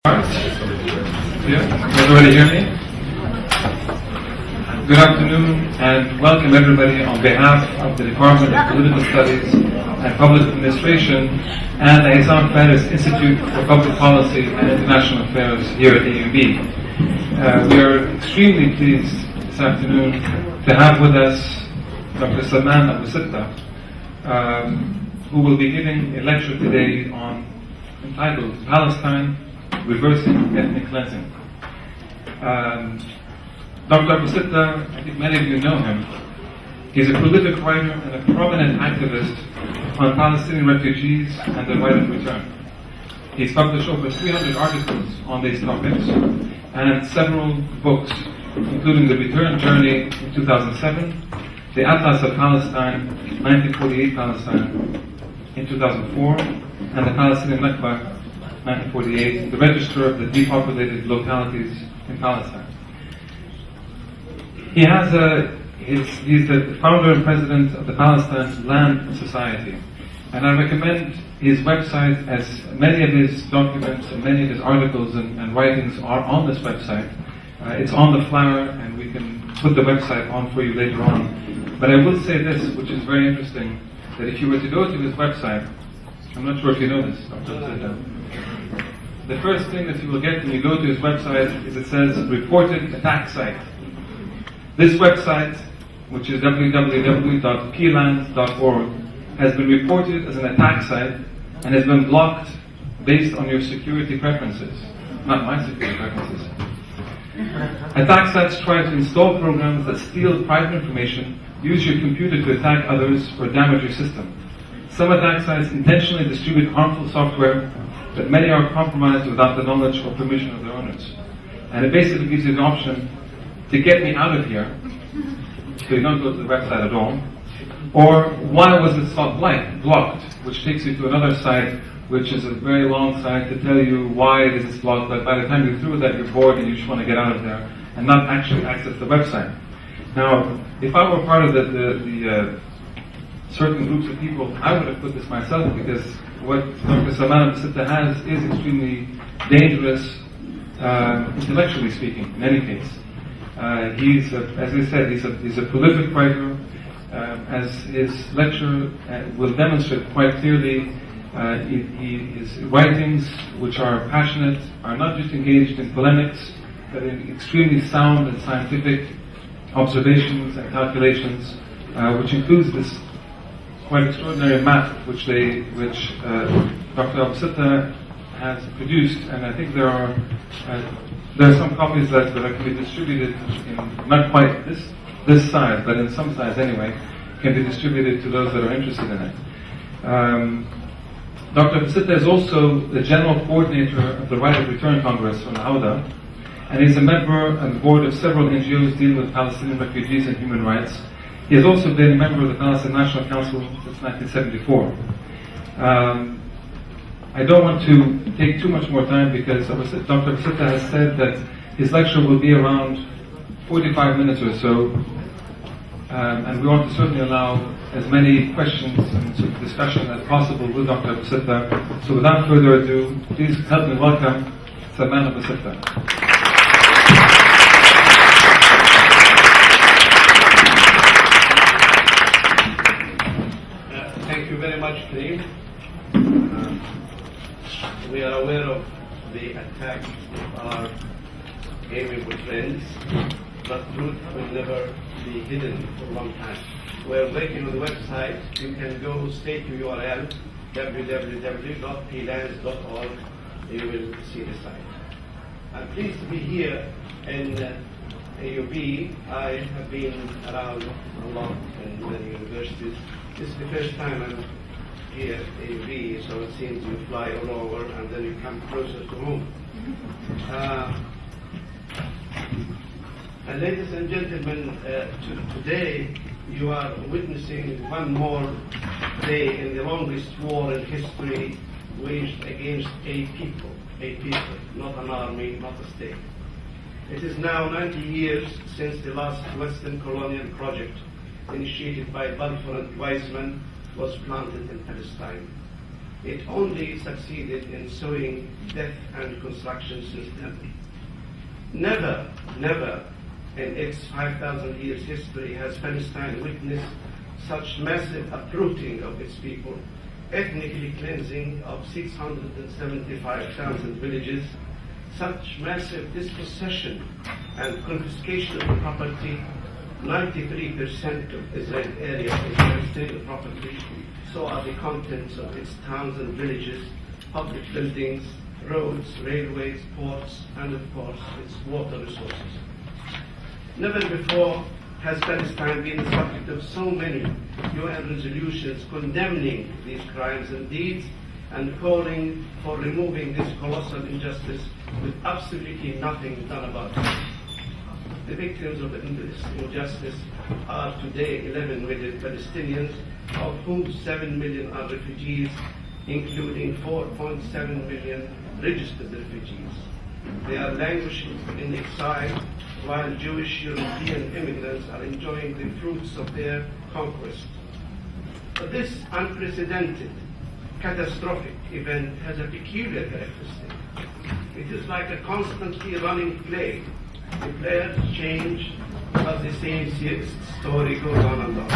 Yeah, can everybody hear me? Good afternoon and welcome everybody on behalf of the Department of Political Studies and Public Administration and the Hassan Faris Institute for Public Policy and International Affairs here at AUB. We are extremely pleased this afternoon to have with us Dr. Salman Abu Sitta, who will be giving a lecture today entitled Palestine, Reversing Ethnic Cleansing. Dr. Abu Sitta, I think many of you know him. He's a prolific writer and a prominent activist on Palestinian refugees and the right of return. He's published over 300 articles on these topics and several books, including The Return Journey in 2007, The Atlas of Palestine, 1948 Palestine in 2004, and the Palestinian Nakba, 1948, the register of the depopulated localities in Palestine. He's the founder and president of the Palestine Land Society, and I recommend his website, as many of his documents and many of his articles and writings are on this website. It's on the flyer, and we can put the website on for you later on. But I will say this, which is very interesting, that if you were to go to his website, I'm not sure if you know this, Dr. Sitta, the first thing that you will get when you go to his website is it says reported attack site. This website, which is www.pland.org, has been reported as an attack site and has been blocked based on your security preferences, not my security preferences. Attack sites try to install programs that steal private information, use your computer to attack others, or damage your system. Some attack sites intentionally distribute harmful software, but many are compromised without the knowledge or permission of their owners. And it basically gives you the option to get me out of here, so you don't go to the website at all, or why was it blocked, which takes you to another site, which is a very long site to tell you why it is blocked, but by the time you're through with that, you're bored and you just want to get out of there and not actually access the website. Now, if I were part of the certain groups of people, I would have put this myself, because what Dr. Salman Abu Sitta has is extremely dangerous, intellectually speaking, in any case. As I said, he's a prolific writer. As his lecture will demonstrate quite clearly, his writings, which are passionate, are not just engaged in polemics, but in extremely sound and scientific observations and calculations, which includes this quite extraordinary map which Dr. Abu Sitta has produced, and I think there are some copies that can be distributed in not quite this size, but in some size anyway, can be distributed to those that are interested in it. Dr. Abu Sitta is also the general coordinator of the Right of Return Congress, or AUDA, and he's a member on the board of several NGOs dealing with Palestinian refugees and human rights. He has also been a member of the Palestinian National Council since 1974. I don't want to take too much more time, because Dr. Abu Sitta has said that his lecture will be around 45 minutes or so, and we want to certainly allow as many questions and discussion as possible with Dr. Abu Sitta. So without further ado, please help me welcome Salman Abu Sitta. Thank you very much, Kareem. We are aware of the attack of our amiable friends, but truth will never be hidden for a long time. We are working on the website. You can go straight to URL www.plands.org. You will see the site. I'm pleased to be here in AUB. I have been around a lot in many universities. This is the first time I'm here at AUB, so it seems you fly all over and then you come closer to home. And ladies and gentlemen, today you are witnessing one more day in the longest war in history waged against a people, not an army, not a state. It is now 90 years since the last Western colonial project initiated by Balfour and Weizmann was planted in Palestine. it only succeeded in sowing death and construction since then. Never, never in its 5,000 years history has Palestine witnessed such massive uprooting of its people, ethnically cleansing of 675,000 villages, such massive dispossession and confiscation of property. 93% of Israel's area is Palestinian property. So are the contents of its towns and villages, public buildings, roads, railways, ports, and of course its water resources. Never before has Palestine been the subject of so many UN resolutions condemning these crimes and deeds and calling for removing this colossal injustice with absolutely nothing done about it. The victims of this injustice are today 11 million Palestinians, of whom 7 million are refugees, including 4.7 million registered refugees. They are languishing in exile while Jewish European immigrants are enjoying the fruits of their conquest. But this unprecedented, catastrophic event has a peculiar characteristic. It is like a constantly running play. The players change, but the same story goes on and on.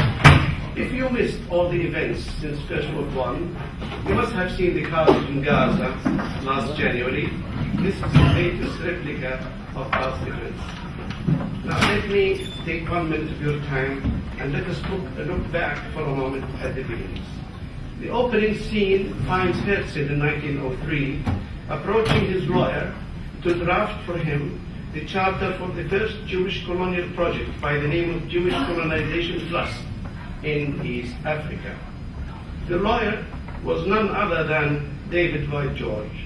If you missed all the events since First World War, you must have seen the carnage in Gaza last January. This is the latest replica of past events. Now let me take 1 minute of your time and let us look back for a moment at the beginnings. The opening scene finds Herzl in 1903 approaching his lawyer to draft for him the charter for the first Jewish colonial project by the name of Jewish Colonization Trust in East Africa. The lawyer was none other than David Lloyd George.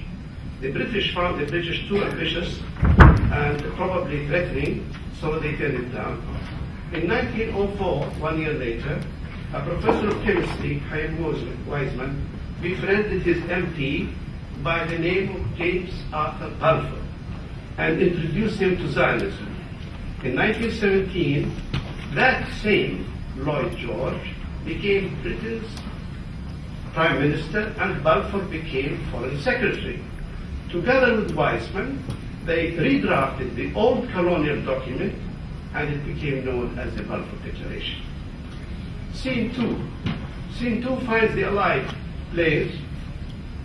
The British found the British too ambitious and probably threatening, so they turned it down. In 1904, 1 year later, a professor of chemistry, Chaim Weizmann, befriended his MP by the name of James Arthur Balfour and introduced him to Zionism. In 1917, that same Lloyd George became Britain's Prime Minister and Balfour became Foreign Secretary. Together with Weizmann, they redrafted the old colonial document and it became known as the Balfour Declaration. Scene 2. Scene 2 finds the Allied planes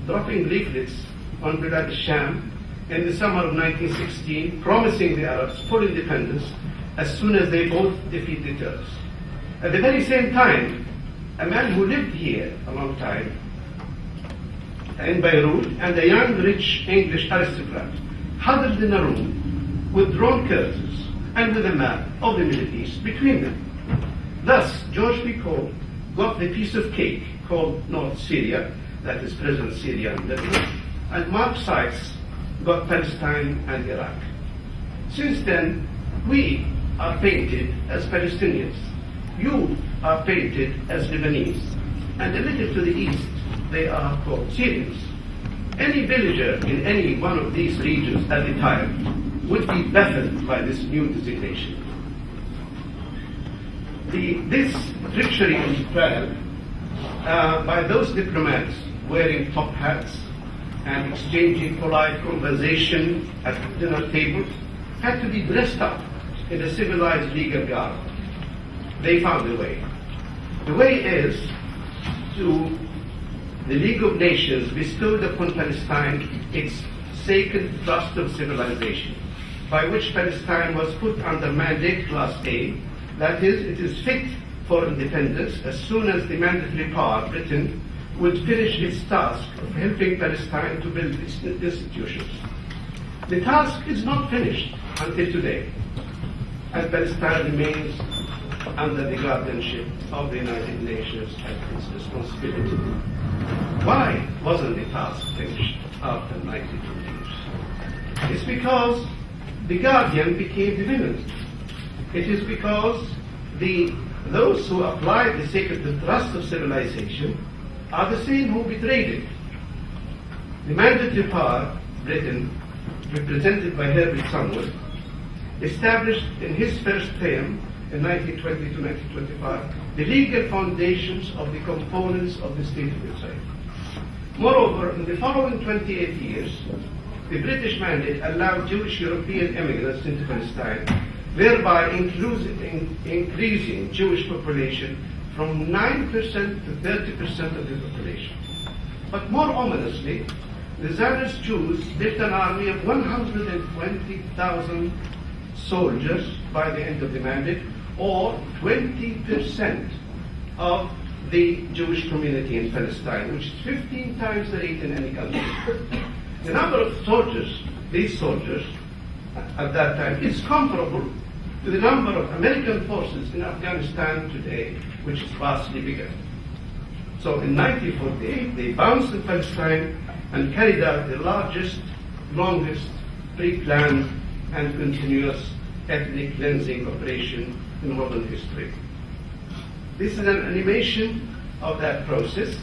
dropping leaflets on Bilad al-Sham in the summer of 1916, promising the Arabs full independence as soon as they both defeat the Turks. At the very same time, a man who lived here a long time in Beirut and a young, rich English aristocrat huddled in a room with drawn curtains and with a map of the Middle East between them. Thus, George Picot got the piece of cake called North Syria, that is present Syria and Lebanon, and Mark Sykes got Palestine and Iraq. Since then, we are painted as Palestinians. You are painted as Lebanese. And a little to the east, they are called Syrians. Any villager in any one of these regions at the time would be baffled by this new designation. This treachery and betrayal by those diplomats wearing top hats and exchanging polite conversation at the dinner table had to be dressed up in a civilized legal garb. They found a way. The way is to the League of Nations bestowed upon Palestine its sacred trust of civilization, by which Palestine was put under mandate class A, that is, it is fit for independence as soon as the mandatory power, Britain, would finish its task of helping Palestine to build its institutions. The task is not finished until today, and Palestine remains under the guardianship of the United Nations and its responsibility. Why wasn't the task finished after 92 years? It's because the guardian became the villain. It is because those who applied the sacred trust of civilization are the same who betrayed it. The mandatory power, Britain, represented by Herbert Samuel, established in his first term in 1920 to 1925 the legal foundations of the components of the State of Israel. Moreover, in the following 28 years, the British mandate allowed Jewish European immigrants into Palestine, thereby increasing Jewish population from 9% to 30% of the population. But more ominously, the Zionist Jews built an army of 120,000 soldiers by the end of the mandate, or 20% of the Jewish community in Palestine, which is 15 times the rate in any country. The number of soldiers, these soldiers, at that time, is comparable to the number of American forces in Afghanistan today, which is vastly bigger. So in 1948, they bounced in Palestine and carried out the largest, longest, pre-planned and continuous ethnic cleansing operation in modern history. This is an animation of that process.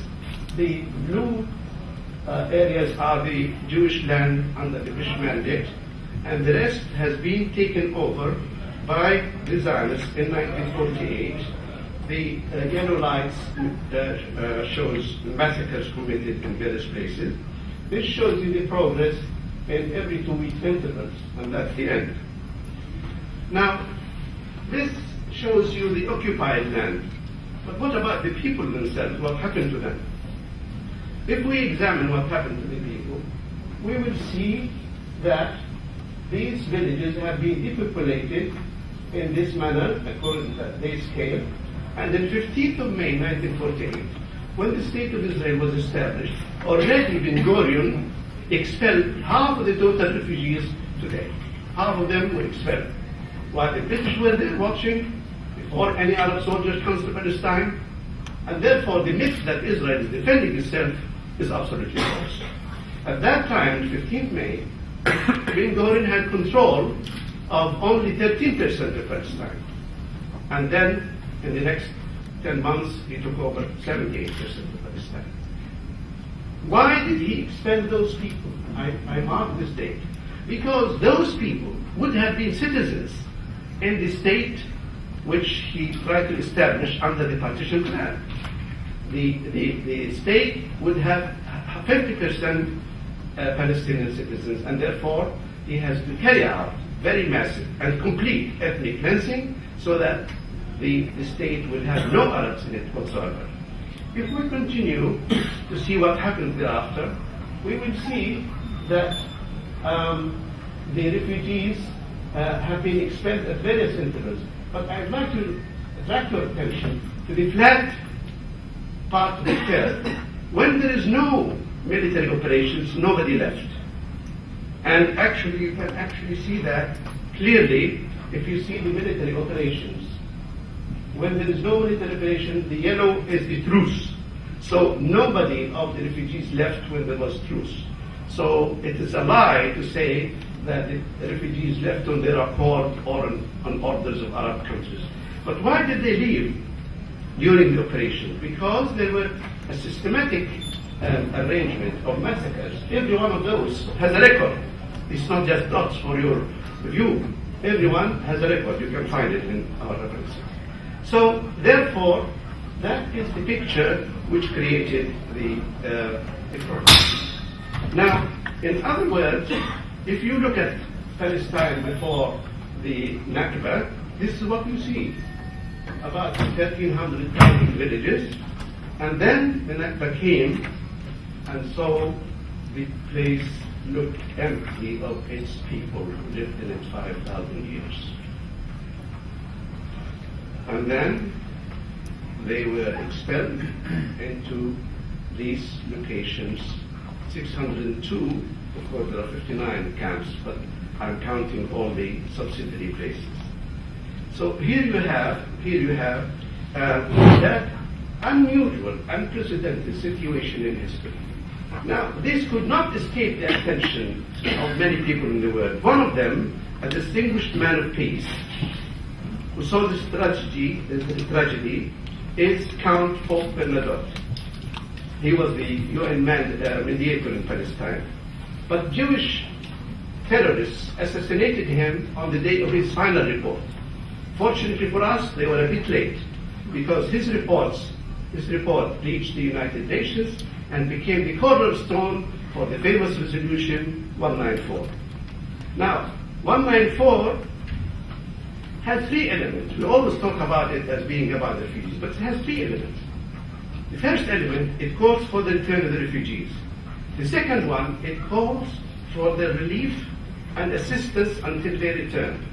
The blue areas are the Jewish land under the British mandate, and the rest has been taken over by the Zionists in 1948. The yellow lights shows massacres committed in various places. This shows you the progress in every 2-week intervals, and that's the end. Now, this shows you the occupied land. But what about the people themselves? What happened to them? If we examine what happened to the people, we will see that these villages have been depopulated in this manner, according to their scale. And on 15th of May 1948, when the State of Israel was established, already Ben Gurion expelled half of the total refugees today. Half of them were expelled. While the British were there watching, before any Arab soldiers comes to Palestine, and therefore the myth that Israel is defending itself is absolutely false. At that time, 15th May, Ben Gurion had control of only 13% of Palestine. And then, in the next 10 months, he took over 78% of Palestine. Why did he expel those people? I mark this date. Because those people would have been citizens in the state which he tried to establish under the partition plan. The state would have 50% Palestinian citizens, and therefore he has to carry out very massive and complete ethnic cleansing so that the state will have no Arabs in it whatsoever. If we continue to see what happens thereafter, we will see that the refugees have been expelled at various intervals. But I'd like to attract your attention to the flat part of the curve. When there is no military operations, nobody left. And actually, you can actually see that clearly if you see the military operations. When there is no military operation, the yellow is the truce. So nobody of the refugees left when there was truce. So it is a lie to say that the refugees left on their accord or on orders of Arab countries. But why did they leave during the operation? Because there were a systematic arrangement of massacres. Every one of those has a record. It's not just dots for your view. Everyone has a record. You can find it in our references. So, therefore, that is the picture which created the problem. Now, in other words, if you look at Palestine before the Nakba, this is what you see. About 1,300 villages. And then the Nakba came, and so the place looked empty of its people who lived in it 5,000 years. And then they were expelled into these locations. 602, of course there are 59 camps, but I'm counting all the subsidiary places. So here you have that unusual, unprecedented situation in history. Now, this could not escape the attention of many people in the world. One of them, a distinguished man of peace, who saw this tragedy, is Count Foch Bernadotte. He was the UN mediator in Palestine. But Jewish terrorists assassinated him on the day of his final report. Fortunately for us, they were a bit late, because his report reached the United Nations, and became the cornerstone for the famous resolution 194. Now, 194 has three elements. We always talk about it as being about the refugees, but it has three elements. The first element, it calls for the return of the refugees. The second one, it calls for their relief and assistance until they return.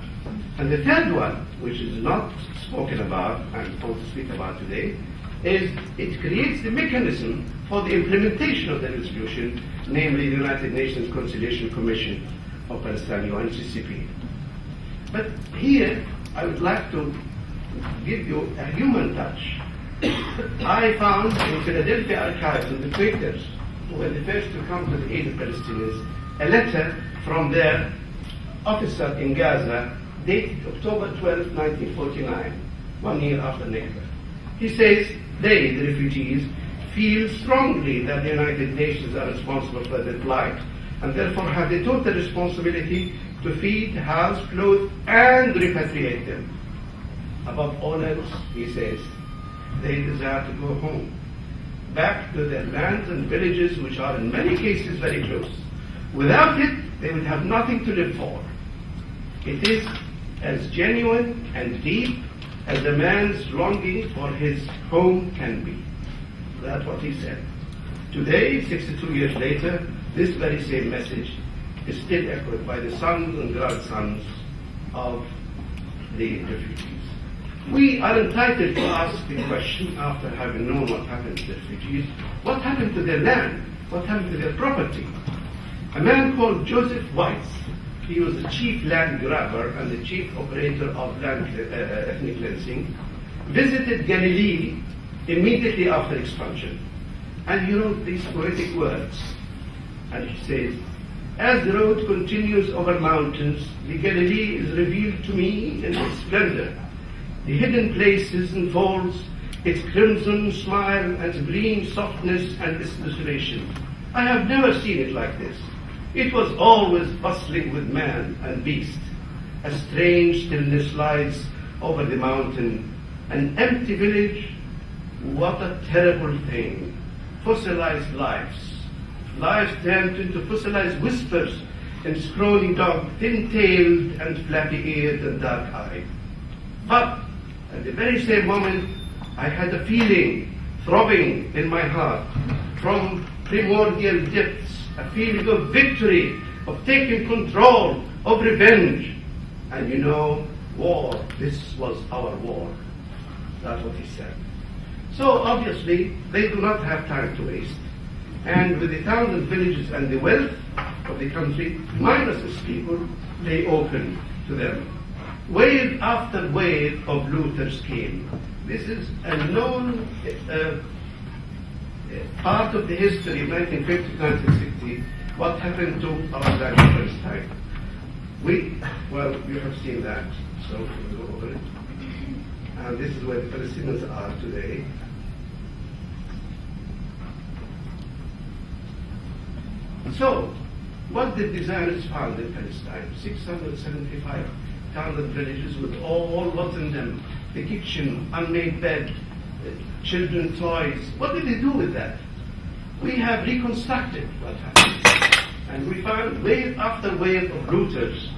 And the third one, which is not spoken about and want to speak about today, is it creates the mechanism for the implementation of the resolution, namely the United Nations Conciliation Commission of Palestine, UNCCP. But here, I would like to give you a human touch. I found in Philadelphia archives of the Quakers, who were the first to come to the aid of Palestinians, a letter from their officer in Gaza, dated October 12, 1949, 1 year after Nakba. He says, they, the refugees, feel strongly that the United Nations are responsible for their plight, and therefore have the total responsibility to feed, house, clothe, and repatriate them. Above all else, he says, they desire to go home, back to their lands and villages, which are in many cases very close. Without it, they would have nothing to live for. It is as genuine and deep as a man's longing for his home can be. That's what he said. Today, 62 years later, this very same message is still echoed by the sons and grandsons of the refugees. We are entitled to ask the question, after having known what happened to the refugees, what happened to their land? What happened to their property? A man called Joseph Weiss, he was the chief land grabber and the chief operator of land ethnic cleansing, visited Galilee immediately after expansion. And he wrote these poetic words. And he says, as the road continues over mountains, the Galilee is revealed to me in its splendor. The hidden places unfolds its crimson smile and its green softness and its desolation. I have never seen it like this. It was always bustling with man and beast. A strange stillness lies over the mountain. An empty village, what a terrible thing. Fossilized lives. Lives turned into fossilized whispers and scrawny dog, thin-tailed and flappy-eared and dark-eyed. But at the very same moment, I had a feeling throbbing in my heart from primordial depths, a feeling of victory, of taking control, of revenge. And you know, war, this was our war. That's what he said. So obviously, they do not have time to waste. And with the towns and villages and the wealth of the country, minus its people, they open to them. Wave after wave of looters came. This is a known part of the history of 1950 to 1960, what happened to our land in Palestine. Well, you have seen that, so we'll go over it. And this is where the Palestinians are today. So, what did designers found in Palestine? 675 towns and villages with all what's in them. The kitchen, unmade bed, children's toys. What did they do with that? We have reconstructed what happened. And we found wave after wave of looters.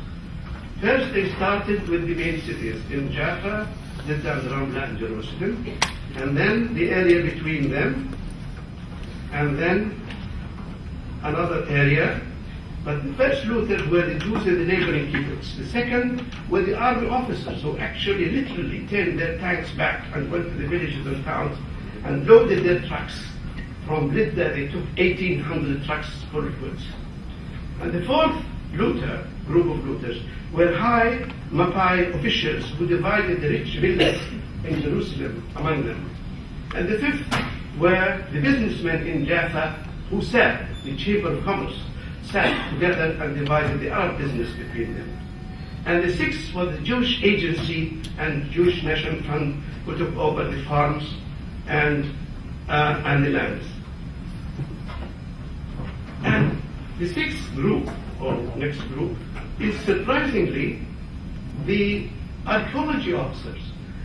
First they started with the main cities in Jaffa, Jeddah and Ramla and Jerusalem, and then the area between them, and then another area. But the first looters were the Jews in the neighboring kibbutz. The second were the army officers who actually literally turned their tanks back and went to the villages and towns and loaded their trucks. From Lidda they took 1,800 trucks full of goods. And the fourth group of looters, were high Mapai officials who divided the rich villas in Jerusalem among them. And the fifth were the businessmen in Jaffa who sat, the Chamber of Commerce, sat together and divided the Arab business between them. And the sixth was the Jewish Agency and Jewish National Fund who took over the farms and the lands. And the sixth group, or next group, is surprisingly the archaeology officers.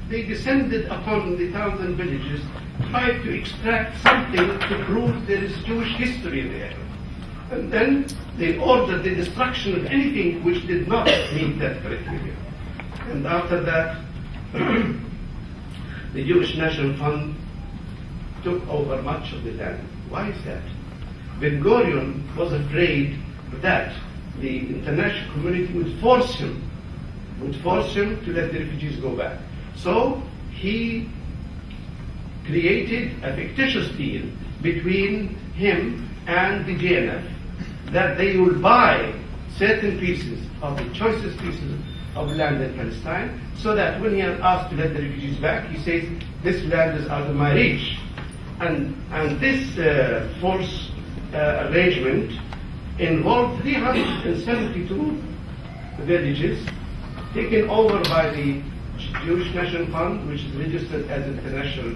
They descended upon the towns and villages tried to extract something to prove there is Jewish history there. And then they ordered the destruction of anything which did not meet that criteria. And after that, the Jewish National Fund took over much of the land. Why is that? Ben Gurion was afraid that the international community would force him to let the refugees go back. So he created a fictitious deal between him and the JNF that they will buy certain pieces of the choicest pieces of land in Palestine, so that when he is asked to let the refugees back, he says, this land is out of my reach. And this force arrangement involved 372 villages taken over by the Jewish National Fund, which is registered as an international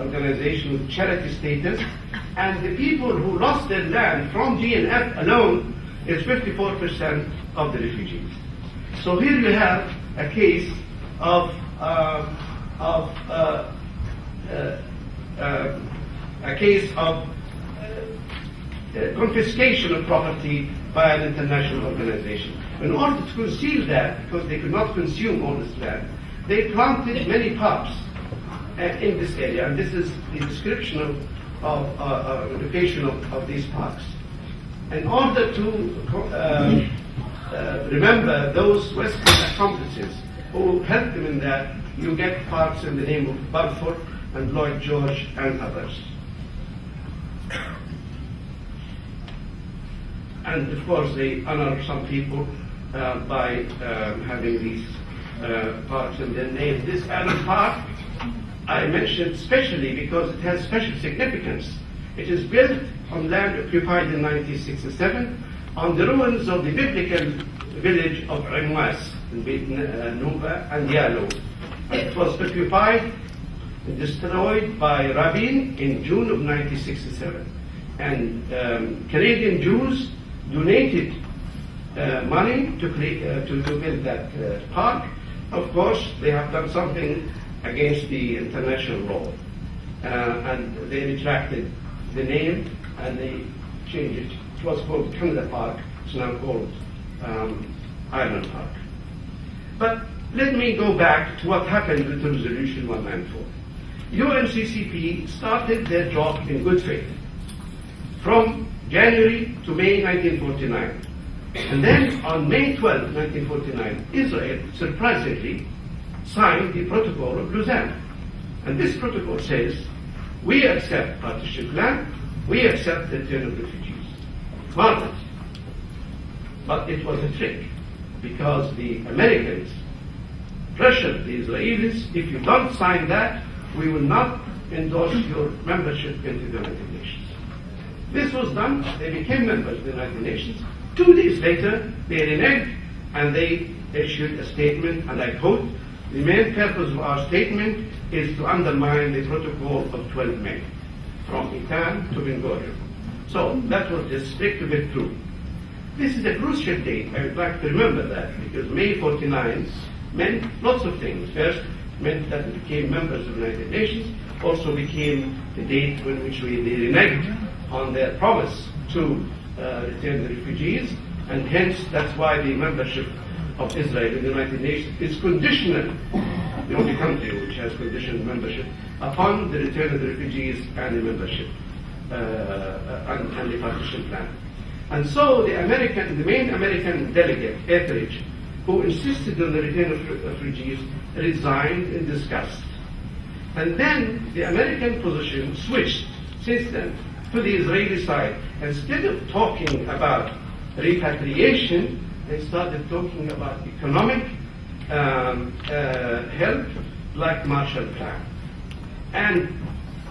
organization with charity status, and the people who lost their land from GNF alone is 54% of the refugees. So here you have a case of confiscation of property by an international organization. In order to conceal that, because they could not consume all this land, they planted many parks in this area, and this is the description of the location of these parks. In order to remember those Western accomplices who helped them in that, you get parks in the name of Balfour and Lloyd George and others. And of course they honor some people by having these parks in their name. This Allen Park I mentioned specially because it has special significance. It is built on land occupied in 1967 on the ruins of the biblical village of Imwas in Nakba and Yalo. It was occupied and destroyed by Rabin in June of 1967. And Canadian Jews donated money to build that park. Of course, they have done something against the international law, and they retracted the name and they changed it. It was called Canada Park. It's now called Island Park. But let me go back to what happened with Resolution 194. UNCCP started their job in good faith from January to May 1949. And then on May 12, 1949, Israel surprisingly signed the Protocol of Lausanne. And this protocol says, we accept partition plan, we accept the return of refugees. Marvelous. But it was a trick, because the Americans pressured the Israelis, if you don't sign that, we will not endorse your membership into the United Nations. This was done, they became members of the United Nations. 2 days later, they reneged and they issued a statement, and I quote, the main purpose of our statement is to undermine the protocol of 12 May, from Itan to Ben Gurion. So that was just strict to be true. This is a crucial date. I would like to remember that, because May 49 meant lots of things. First, it meant that we became members of the United Nations, also became the date when which they reneged on their promise to return the refugees, and hence that's why the membership of Israel in the United Nations is conditional, the only country which has conditional membership, upon the return of the refugees and the membership and the partition plan. And so the main American delegate, Etheridge, who insisted on the return of refugees, resigned in disgust. And then the American position switched since then to the Israeli side. Instead of talking about repatriation, they started talking about economic help, like Marshall Plan. And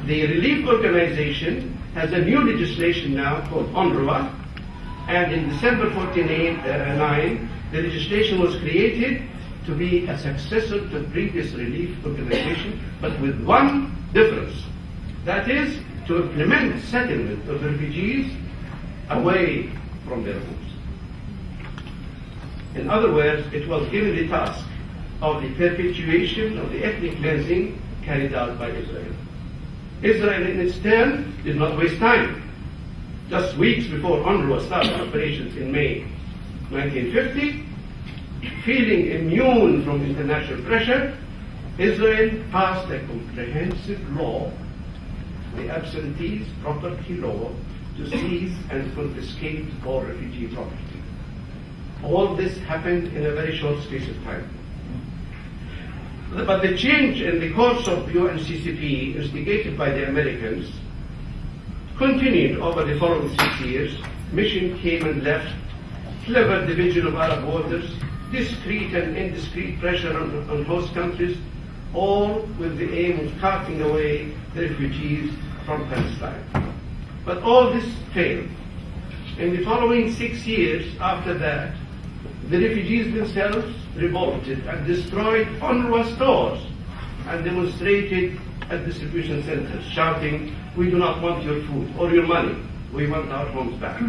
the relief organization has a new legislation now called UNRWA, and in December 49, the legislation was created to be a successor to the previous relief organization, but with one difference. That is, to implement settlement of refugees away from their homes. In other words, it was given the task of the perpetuation of the ethnic cleansing carried out by Israel. Israel, in its turn, did not waste time. Just weeks before UNRWA started operations in May 1950, feeling immune from international pressure, Israel passed a comprehensive law, the Absentees Property Law, to seize and confiscate all refugee property. All this happened in a very short space of time. But the change in the course of UNCCP, instigated by the Americans, continued over the following 6 years. Mission came and left, clever division of Arab waters, discreet and indiscreet pressure on host countries, all with the aim of carting away the refugees from Palestine. But all this failed. In the following 6 years after that, the refugees themselves revolted and destroyed UNRWA stores and demonstrated at distribution centers, shouting, "We do not want your food or your money. We want our homes back."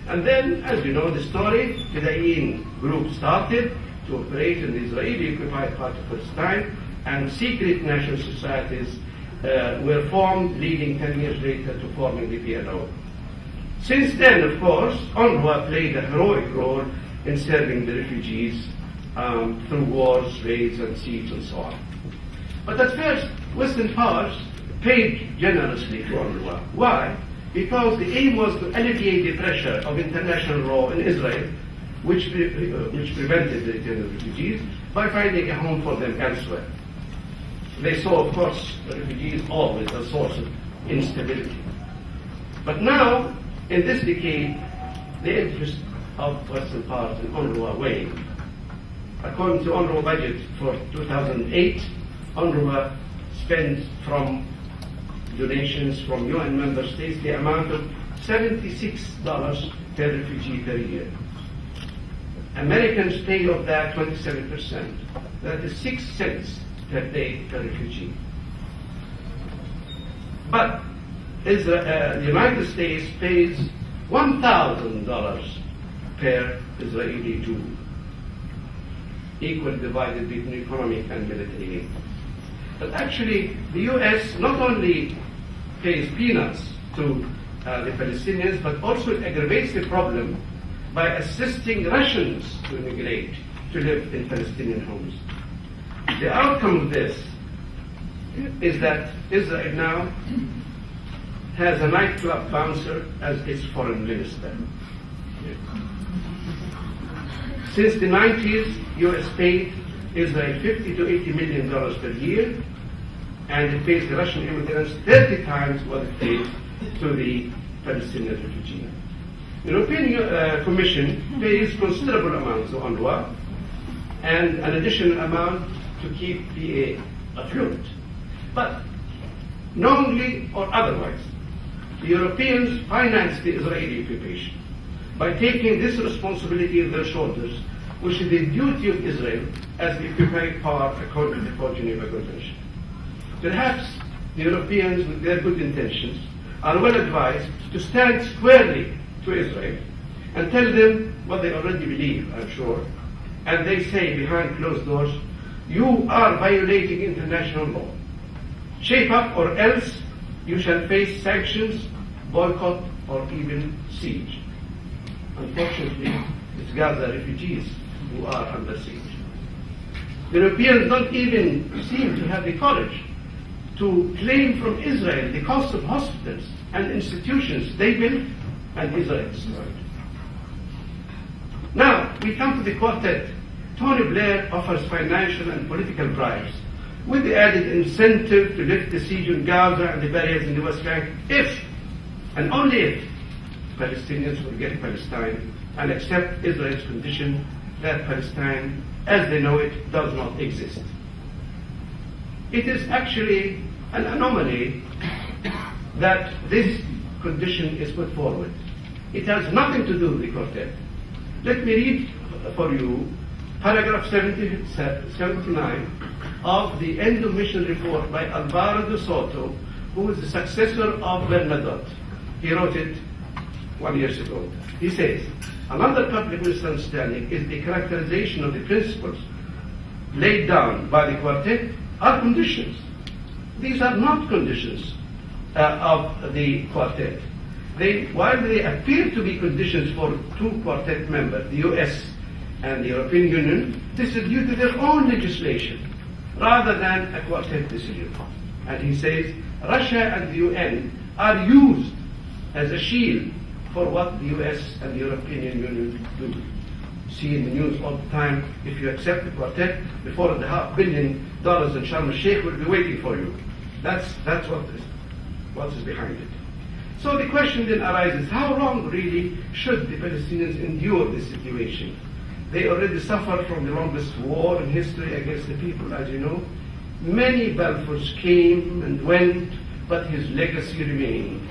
And then, as you know the story, the Fedayeen group started to operate in the Israeli-occupied part of Palestine, and secret national societies were formed, leading 10 years later to forming the PLO. Since then, of course, UNRWA played a heroic role in serving the refugees through wars, raids, and siege, and so on. But at first, Western powers paid generously to UNRWA. Why? Because the aim was to alleviate the pressure of international law in Israel, which prevented the return of refugees, by finding a home for them elsewhere. They saw, of course, the refugees always a source of instability. But now, in this decade, the interest of Western powers in UNRWA waned. According to UNRWA budget for 2008, UNRWA spent from donations from UN member states the amount of $76 per refugee per year. Americans pay of that 27%. That is 6 cents per day per refugee. But the United States pays $1,000 per Israeli Jew, equally divided between economic and military aid. But actually, the U.S. not only pays peanuts to the Palestinians, but also aggravates the problem by assisting Russians to immigrate to live in Palestinian homes. The outcome of this is that Israel now has a nightclub bouncer as its foreign minister. Since the 90s, U.S. paid Israel $50 to $80 million per year, and it pays the Russian immigrants 30 times what it pays to the Palestinian refugees. The European Commission pays considerable amounts to UNRWA and an additional amount to keep PA afloat. But knowingly or otherwise, the Europeans finance the Israeli occupation by taking this responsibility on their shoulders, which is the duty of Israel as the occupying power according to the Geneva Convention. Perhaps the Europeans, with their good intentions, are well advised to stand squarely to Israel and tell them what they already believe, I'm sure. And they say behind closed doors, "You are violating international law. Shape up or else you shall face sanctions, boycott, or even siege." Unfortunately, it's Gaza refugees who are under siege. The Europeans don't even seem to have the courage to claim from Israel the cost of hospitals and institutions they built and Israel destroyed. Now, we come to the quartet. Tony Blair offers financial and political bribes with the added incentive to lift the siege on Gaza and the barriers in the West Bank if, and only if, Palestinians forget Palestine and accept Israel's condition that Palestine, as they know it, does not exist. It is actually an anomaly that this condition is put forward. It has nothing to do with the quartet. Let me read for you paragraph 79 of the End of Mission report by Alvaro de Soto, who is the successor of Bernadotte. He wrote it 1 year ago. He says, "Another public misunderstanding is the characterization of the principles laid down by the quartet are conditions. These are not conditions. of the quartet. While they appear to be conditions for two quartet members, the US and the European Union, this is due to their own legislation rather than a quartet decision. And he says Russia and the UN are used as a shield for what the US and the European Union do. See in the news all the time, if you accept the quartet, the $4.5 billion in Sharm el-Sheikh will be waiting for you. That's what is behind it. So the question then arises, how long really should the Palestinians endure this situation? They already suffered from the longest war in history against the people, as you know. Many Balfours came and went, but his legacy remained.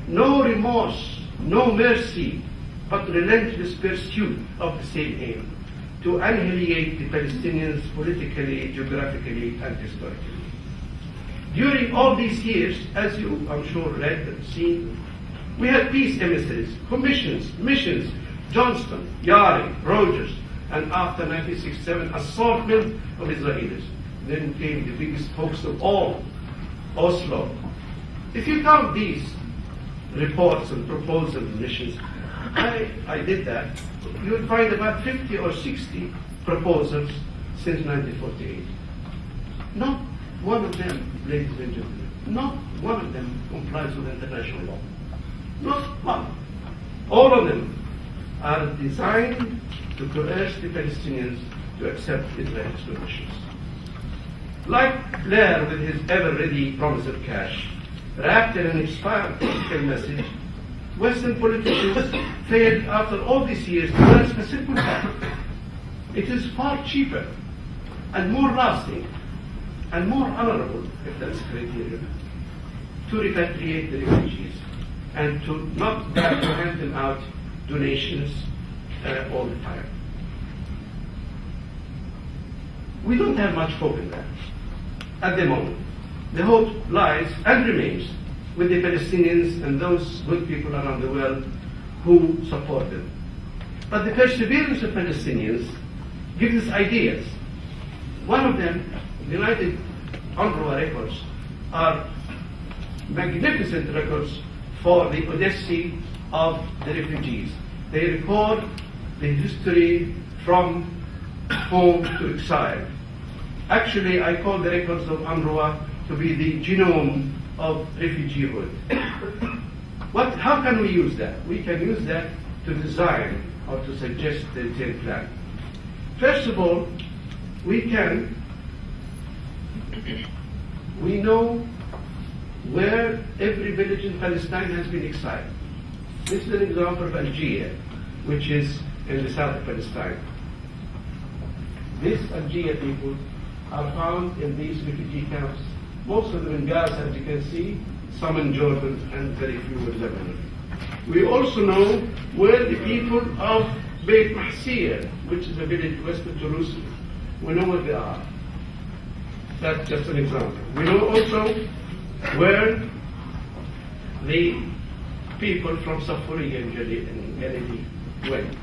No remorse, no mercy, but relentless pursuit of the same aim, to annihilate the Palestinians politically, geographically, and historically. During all these years, as you, I'm sure, read and seen, we had peace emissaries, commissions, missions, Johnston, Yaring, Rogers, and after 1967, assortment of Israelis. Then came the biggest hoax of all, Oslo. If you count these reports and proposals and missions, I did that, you would find about 50 or 60 proposals since 1948. Not one of them, ladies and gentlemen, not one of them complies with international law. Not one. All of them are designed to coerce the Palestinians to accept Israel's conditions. Like Blair with his ever-ready promise of cash, wrapped in an expired political message, Western politicians failed after all these years to grasp a simple fact. It is far cheaper and more lasting and more honorable, if that's the criterion, to repatriate the refugees and to not have to hand them out donations all the time. We don't have much hope in that at the moment. The hope lies and remains with the Palestinians and those good people around the world who support them. But the perseverance of Palestinians gives us ideas. One of them, the United UNRWA records, are magnificent records for the odyssey of the refugees. They record the history from home to exile. Actually, I call the records of UNRWA to be the genome of refugeehood. How can we use that? We can use that to design or to suggest the detailed plan. First of all, we know where every village in Palestine has been exiled. This is an example of Algeria, which is in the south of Palestine. These Algeria people are found in these refugee camps, most of them in Gaza, as you can see, some in Jordan, and very few in Lebanon. We also know where the people of Beit Mahsir, which is a village west of Jerusalem, we know where they are. That's just an example. We know also where the people from Safaria and Galilee went.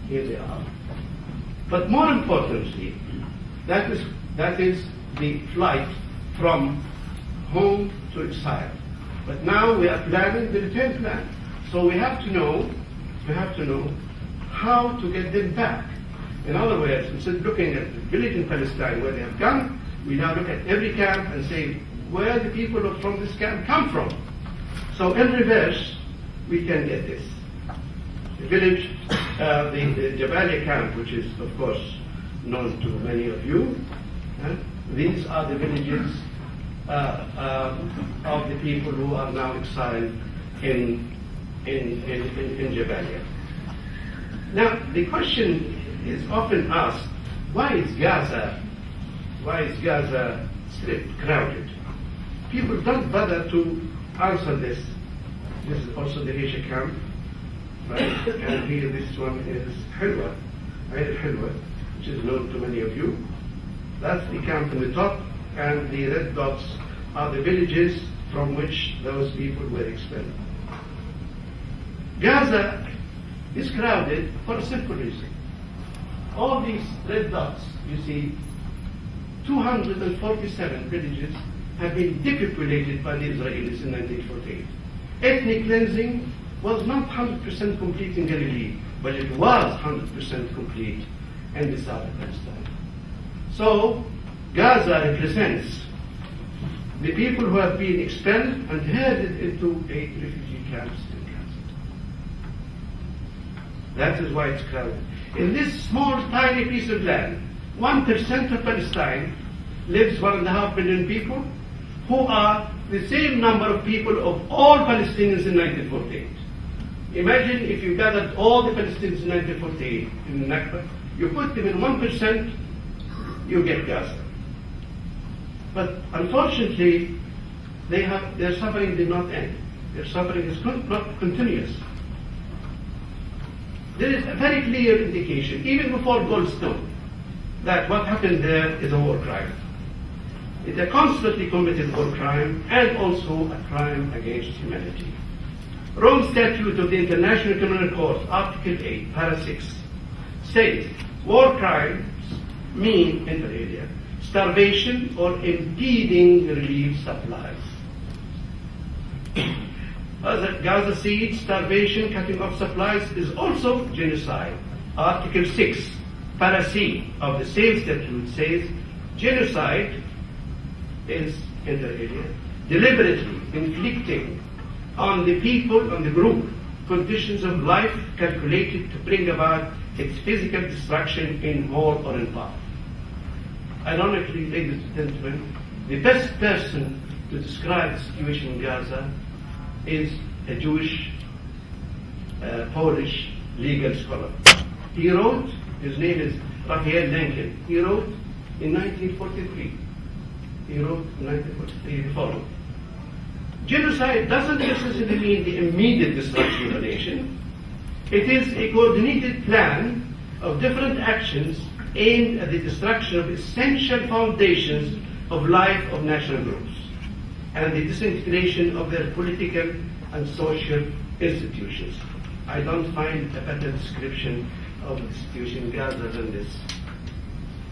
Here they are. But more importantly, that is the flight from home to exile. But now we are planning the return plan. So we have to know how to get them back. In other words, instead of looking at the village in Palestine where they have gone, we now look at every camp and say where the people from this camp come from. So in reverse, we can get this. The village, the Jabalia camp, which is of course known to many of you, these are the villages of the people who are now exiled in Jabalia. Now the question is often asked, why is Gaza Strip crowded? People don't bother to answer this. This is also the Risha camp, right? And here this one is Hilwa, which is known to many of you. That's the camp in the top, and the red dots are the villages from which those people were expelled. Gaza is crowded for a simple reason. All these red dots, you see, 247 villages have been depopulated by the Israelis in 1948. Ethnic cleansing was not 100% complete in Galilee, but it was 100% complete in the south of Palestine. So, Gaza represents the people who have been expelled and herded into 8 refugee camps in Gaza. That is why it's crowded. In this small, tiny piece of land, 1% of Palestine lives 1.5 million people, who are the same number of people of all Palestinians in 1948. Imagine if you gathered all the Palestinians in 1948 in the Nakba, you put them in 1%, you get Gaza. But unfortunately, their suffering did not end. Their suffering is not continuous. There is a very clear indication, even before Goldstone, that what happened there is a war crime. It's a constantly committed war crime and also a crime against humanity. Rome Statute of the International Criminal Court, Article 8, Para 6, says war crimes mean, inter alia, starvation or impeding relief supplies. Gaza siege, starvation, cutting off supplies is also genocide. Article 6, Para C of the same statute says genocide is, inter alia, deliberately inflicting on the people, on the group, conditions of life calculated to bring about its physical destruction in whole or in part. Ironically, ladies and gentlemen, the best person to describe the situation in Gaza is a Jewish, Polish legal scholar. He wrote, his name is Raphael Lenkin, he wrote in 1943. He wrote in 1943 the following. Genocide doesn't necessarily mean the immediate destruction of a nation. It is a coordinated plan of different actions aimed at the destruction of essential foundations of life of national groups and the disintegration of their political and social institutions. I don't find a better description of the situation in Gaza than this.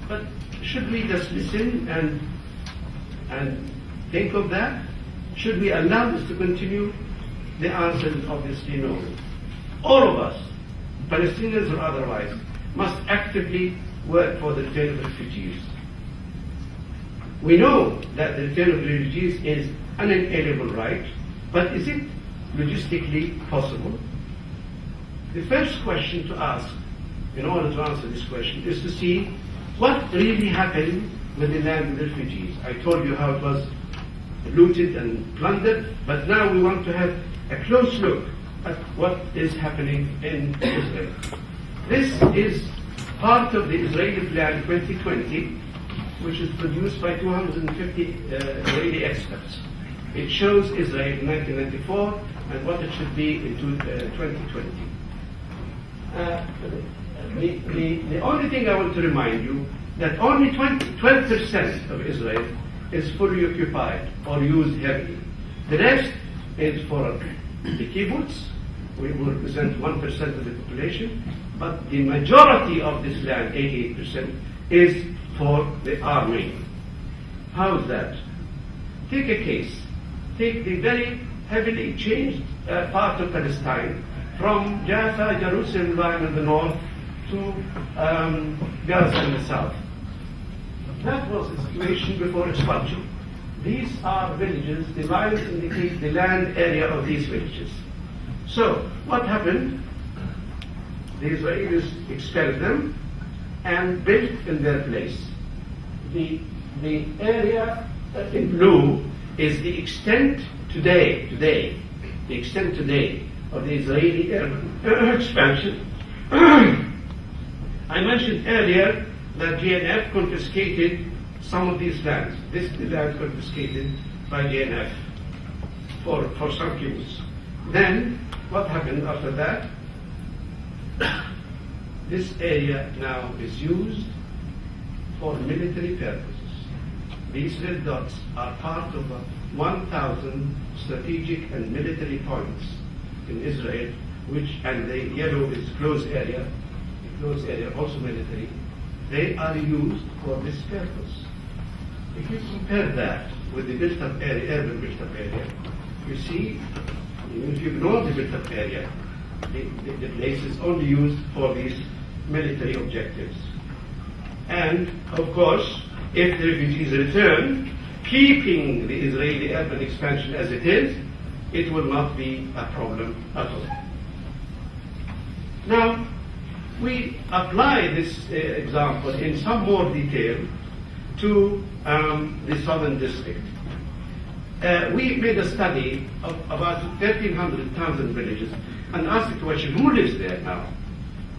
But should we just listen and think of that? Should we allow this to continue? The answer is obviously no. All of us, Palestinians or otherwise, must actively work for the return of refugees. We know that the return of refugees is an inalienable right, but is it logistically possible? The first question to ask, in order to answer this question, is to see what really happened with the land of the refugees. I told you how it was looted and plundered, but now we want to have a close look at what is happening in Israel. This is part of the Israeli Plan 2020, which is produced by 250 Israeli experts. It shows Israel in 1994 and what it should be in 2020. The only thing I want to remind you that only 12% of Israel is fully occupied or used heavily. The rest is for the kibbutz. We will represent 1% of the population, but the majority of this land, 88%, is for the army. How is that? Take a case. Take the very heavily changed part of Palestine from Jaffa, Jerusalem line in the north to Gaza in the south. That was the situation before expulsion. These are villages. The lines indicate the land area of these villages. So, what happened? The Israelis expelled them and built in their place. The area in blue is the extent today of the Israeli expansion. I mentioned earlier that GNF confiscated some of these lands. This is the land confiscated by GNF for some kibbutz. Then, what happened after that? This area now is used for military purposes. These red dots are part of 1,000 strategic and military points in Israel, and the yellow is closed area, also military. They are used for this purpose. If you compare that with the built-up area, urban built-up area, you see, if you ignore the built-up area, the place is only used for these military objectives. And, of course, if the refugees return, keeping the Israeli urban expansion as it is, it will not be a problem at all. Now, we apply this example in some more detail to the southern district. We made a study of about 1,300 towns and villages and asked the question, who lives there now?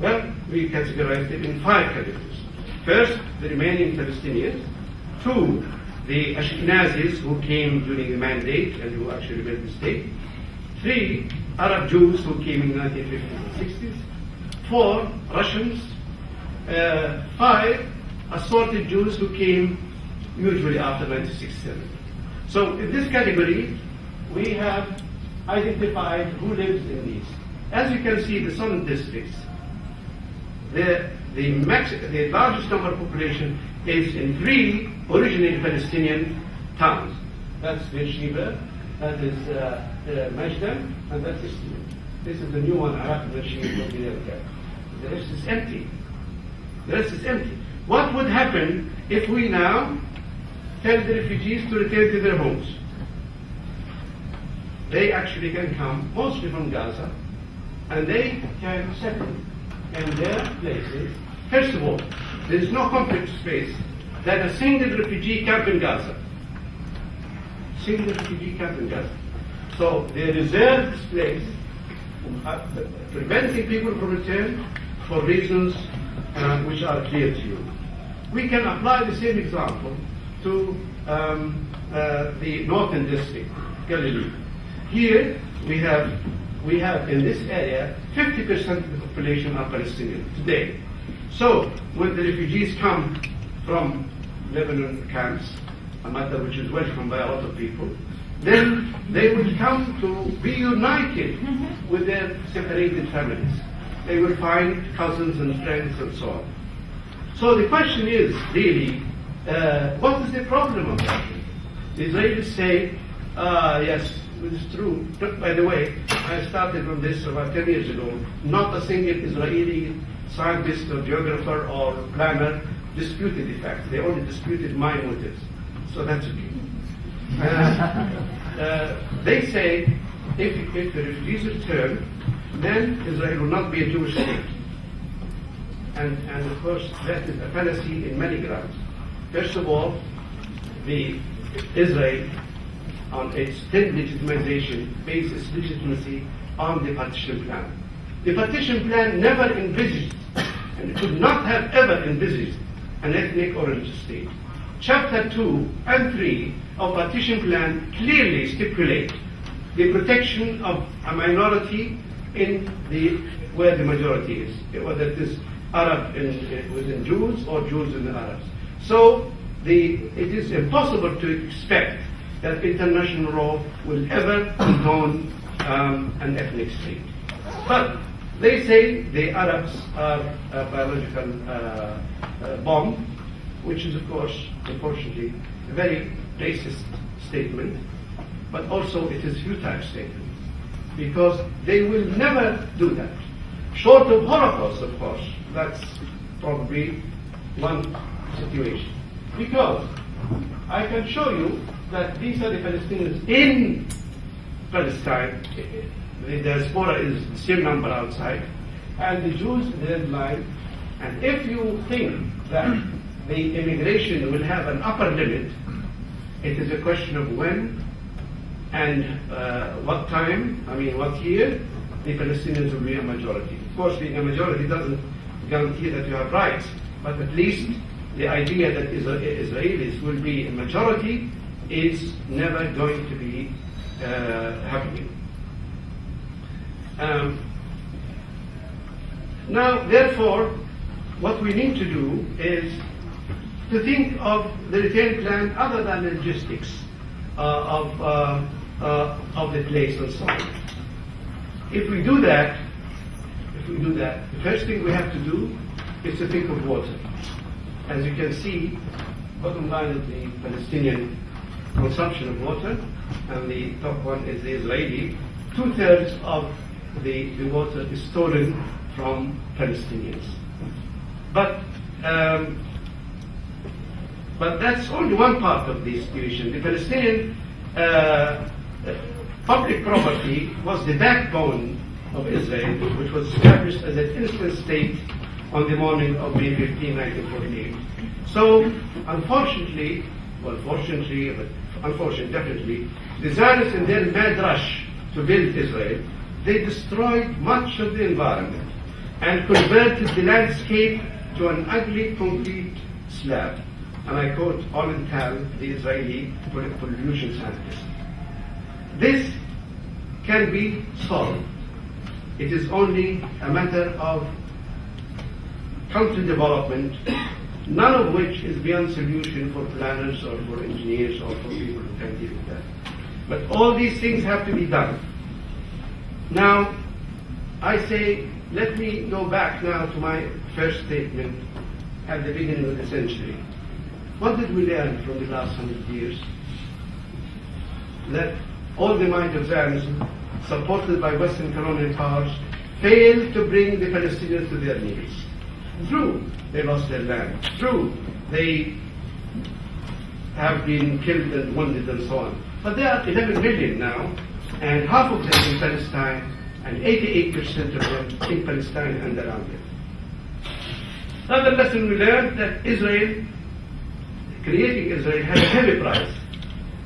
Well, we categorized it in 5 categories. First, the remaining Palestinians. 2, the Ashkenazis who came during the mandate and who actually built the state. 3, Arab Jews who came in the 1950s and 60s. 4, Russians. 5, assorted Jews who came usually after 1967. So in this category, we have identified who lives in these. As you can see, the southern districts, the largest number of population is in 3 originally Palestinian towns. That's Beersheba, that is Majdan, and that's Islam. This is the new one, Arab Beersheba. The rest is empty. The rest is empty. What would happen if we now tell the refugees to return to their homes? They actually can come mostly from Gaza, and they can settle in their places. First of all, there is no complex space that a single refugee camp in Gaza. Single refugee camp in Gaza. So they reserve this place, preventing people from return for reasons which are clear to you. We can apply the same example to the northern district, Galilee. Here we have in this area 50% of the population are Palestinian today. So when the refugees come from Lebanon camps, a matter which is welcomed by a lot of people, then they will come to be united with their separated families. They will find cousins and friends and so on. So the question is really, what is the problem of that? The Israelis say, yes, it is true. By the way, I started on this about 10 years ago. Not a single Israeli scientist or geographer or planner disputed the fact. They only disputed my motives. So that's okay. They say if the refugees return, then Israel will not be a Jewish state. And of course, that is a fallacy in many grounds. First of all, Israel, on its state legitimization, bases legitimacy on the partition plan. The partition plan never envisaged, and could not have ever envisaged, an ethnic or religious state. Chapter 2 and 3 of partition plan clearly stipulate the protection of a minority in where the majority is, whether it is Arab within Jews or Jews in the Arabs. So it is impossible to expect that international law will ever condone an ethnic state. But they say the Arabs are a biological bomb, which is, of course, unfortunately, a very racist statement, but also it is a futile statement, because they will never do that. Short of Holocaust, of course, that's probably one situation. Because I can show you that these are the Palestinians in Palestine. The diaspora is the same number outside, and the Jews in the red line. And if you think that the immigration will have an upper limit, it is a question of when and what time, what year, the Palestinians will be a majority. Of course, being a majority doesn't guarantee that you have rights, but at least the idea that Israelis will be a majority is never going to be happening. Now, therefore, what we need to do is to think of the return plan other than the logistics of the place and so on. If we do that, the first thing we have to do is to think of water. As you can see, bottom line of the Palestinian consumption of water, and the top one is the Israeli. 2/3 of the water is stolen from Palestinians. But that's only one part of the situation. The Palestinian public property was the backbone of Israel, which was established as an instant state on the morning of May 15, 1948. So, unfortunately, definitely, the Zionists in their mad rush to build Israel, they destroyed much of the environment and converted the landscape to an ugly concrete slab. And I quote Olin Tal, the Israeli pollution scientist. This can be solved. It is only a matter of country development, none of which is beyond solution for planners or for engineers or for people who can deal with that. But all these things have to be done. Now, I say, let me go back now to my first statement at the beginning of the century. What did we learn from the last 100 years? That all the might of Zionism, supported by Western colonial powers, failed to bring the Palestinians to their knees. True, they lost their land. True, they have been killed and wounded and so on. But there are 11 million now, and half of them in Palestine, and 88% of them in Palestine and around it. Another lesson we learned that Israel, creating Israel, had a heavy price.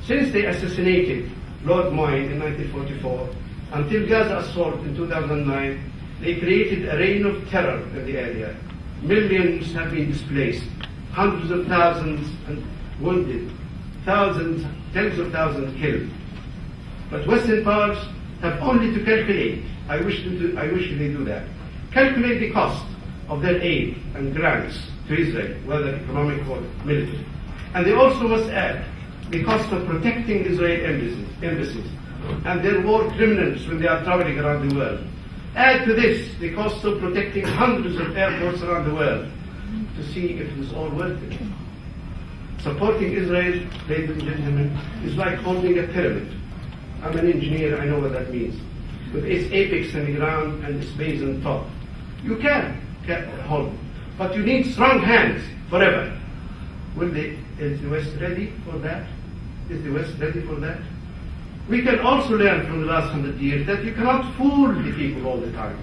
Since they assassinated Lord Moyne in 1944, until Gaza assault in 2009, they created a reign of terror in the area. Millions have been displaced, hundreds of thousands wounded, thousands, tens of thousands killed. But Western powers have only to calculate, I wish they do that, calculate the cost of their aid and grants to Israel, whether economic or military. And they also must add the cost of protecting Israeli embassies and their war criminals when they are traveling around the world. Add to this the cost of protecting hundreds of airports around the world to see if it is all worth it. Supporting Israel, ladies and gentlemen, is like holding a pyramid. I'm an engineer, I know what that means. With its apex on the ground and its base on top. You can hold it, but you need strong hands forever. Is the West ready for that? Is the West ready for that? We can also learn from the last 100 years that you cannot fool the people all the time.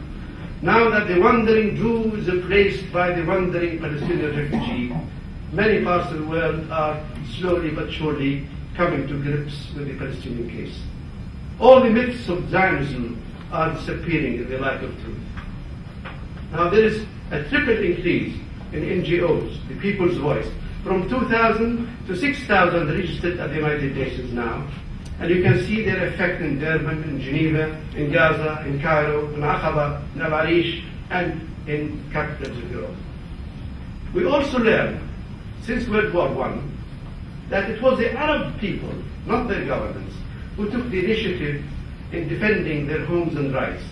Now that the wandering Jew is replaced by the wandering Palestinian refugee, many parts of the world are slowly but surely coming to grips with the Palestinian case. All the myths of Zionism are disappearing in the light of truth. Now there is a triple increase in NGOs, the People's Voice, from 2,000 to 6,000 registered at the United Nations now. And you can see their effect in Durban, in Geneva, in Gaza, in Cairo, in Aqaba, in Al Arish, and in capitals of Europe. We also learned, since World War I, that it was the Arab people, not their governments, who took the initiative in defending their homes and rights.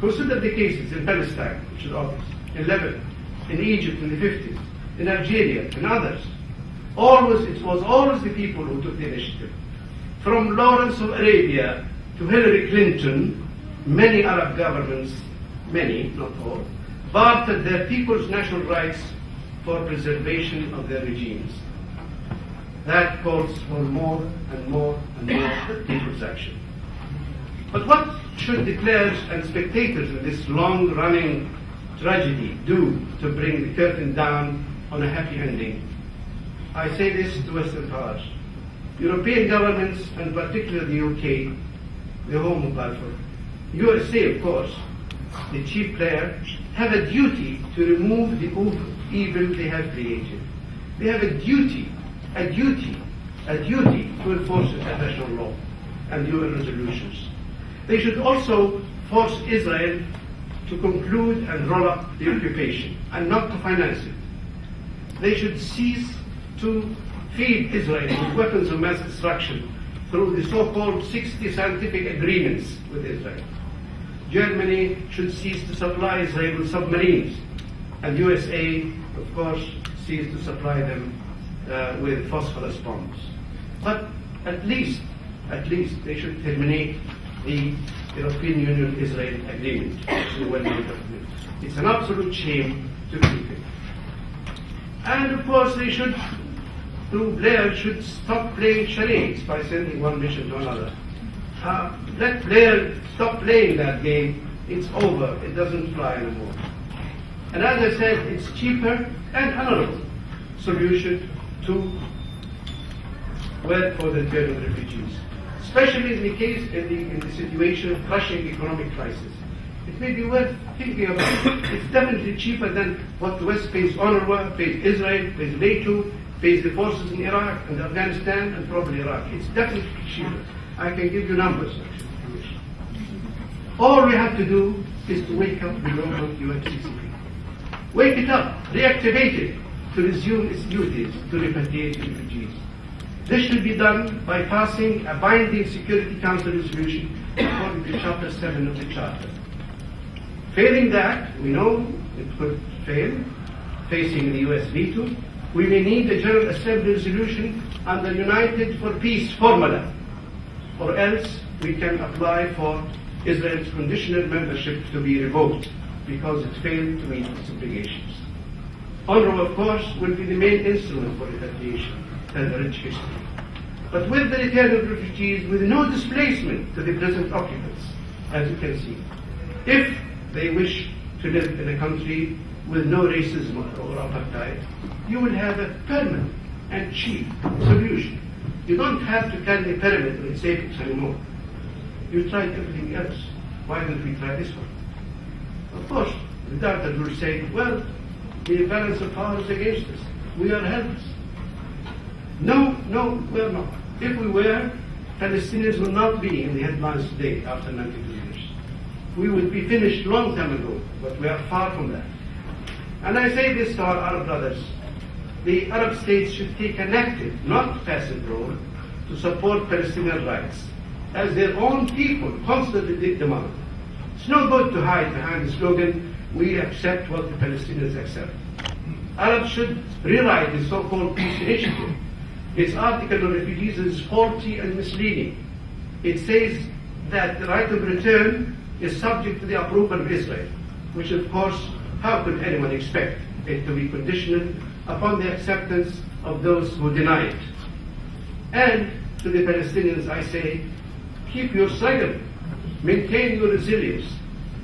Consider the cases in Palestine, which is obvious, in Lebanon, in Egypt in the 50s, in Algeria, and others. It was always the people who took the initiative. From Lawrence of Arabia to Hillary Clinton, many Arab governments, many, not all, bartered their people's national rights for preservation of their regimes. That calls for more and more and more people's action. But what should the players and spectators in this long-running tragedy do to bring the curtain down on a happy ending? I say this to Western powers. European governments, and particularly the UK, the home of Balfour, USA, of course, the chief player, have a duty to remove the evil they have created. They have a duty to enforce international law and UN resolutions. They should also force Israel to conclude and roll up the occupation and not to finance it. They should cease to feed Israel with weapons of mass destruction through the so-called 60 scientific agreements with Israel. Germany should cease to supply Israel with submarines, and USA, of course, cease to supply them with phosphorus bombs. But at least they should terminate the European Union-Israel agreement. It's an absolute shame to keep it. And of course they should, through Blair, should stop playing charades by sending one mission to another. Let Blair stop playing that game. It's over. It doesn't fly anymore. And as I said, it's cheaper and honorable solution to work for the return of refugees, especially in the case, in the situation of crushing economic crisis. It may be worth thinking about it. It's definitely cheaper than what the West pays UNRWA, pays Israel, pays NATO, pays the forces in Iraq and Afghanistan and probably Iraq. It's definitely cheaper. I can give you numbers. All we have to do is to wake up the local UNCCP. Wake it up, reactivate it, to resume its duties to repatriate refugees. This should be done by passing a binding Security Council resolution according to Chapter 7 of the Charter. Failing that, we know it could fail, facing the US veto, we may need a General Assembly resolution under United for Peace formula, or else we can apply for Israel's conditional membership to be revoked because it failed to meet its obligations. UNRWA, of course, will be the main instrument for repatriation and a rich history. But with the return of refugees, with no displacement to the present occupants, as you can see, if they wish to live in a country with no racism or apartheid, you will have a permanent and cheap solution. You don't have to carry the pyramid with safeties anymore. You tried everything else. Why don't we try this one? Of course, the doctor will say, well, the balance of power is against us. We are helpless. No, we're not. If we were, Palestinians would not be in the headlines today after 92 years. We would be finished long time ago, but we are far from that. And I say this to our Arab brothers. The Arab states should take an active, not passive role to support Palestinian rights, as their own people constantly demand. It's no good to hide behind the slogan, we accept what the Palestinians accept. Arabs should rewrite the so-called peace initiative. Its article on refugees is faulty and misleading. It says that the right of return is subject to the approval of Israel, which of course, how could anyone expect it to be conditional upon the acceptance of those who deny it? And to the Palestinians I say, keep your struggle, maintain your resilience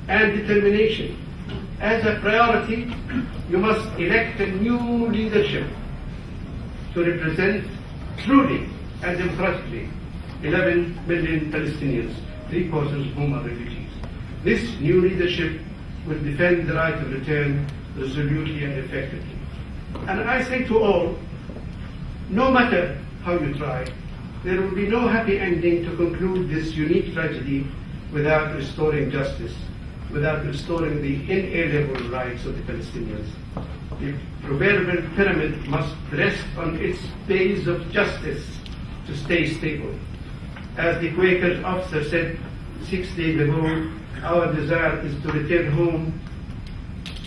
and determination. As a priority, you must elect a new leadership to represent truly and democratically 11 million Palestinians, 3/4 of whom are refugees. This new leadership will defend the right of return resolutely and effectively. And I say to all, no matter how you try, there will be no happy ending to conclude this unique tragedy without restoring justice, without restoring the inalienable rights of the Palestinians. The proverbial pyramid must rest on its base of justice to stay stable. As the Quaker officer said 6 days ago, our desire is to return home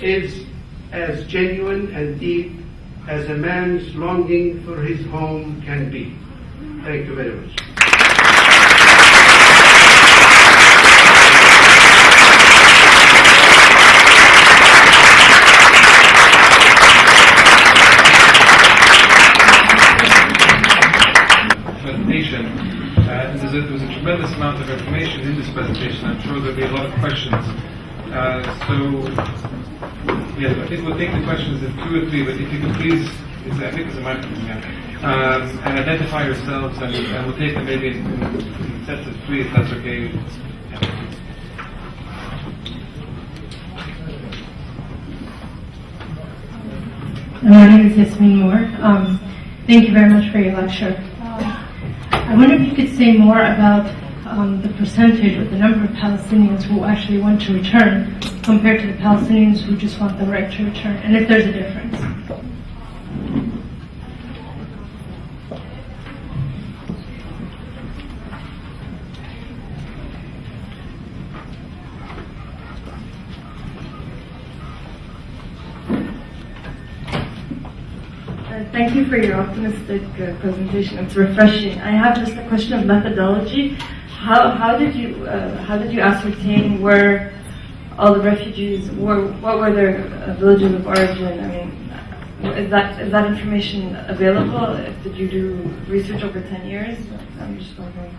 is as genuine and deep as a man's longing for his home can be. Thank you very much. There was a tremendous amount of information in this presentation. I'm sure there'll be a lot of questions. I think we'll take the questions in 2 or 3, but if you could please, I think there's a microphone here, and identify yourselves, and we'll take them maybe in sets of 3, if that's okay. My name is Yasmin Moore. Thank you very much for your lecture. I wonder if you could say more about the percentage or the number of Palestinians who actually want to return compared to the Palestinians who just want the right to return, and if there's a difference. Thank you for your optimistic presentation. It's refreshing. I have just a question of methodology. How did you ascertain where all the refugees were? What were their villages of origin? I mean, is that information available? Did you do research over 10 years? I'm just wondering.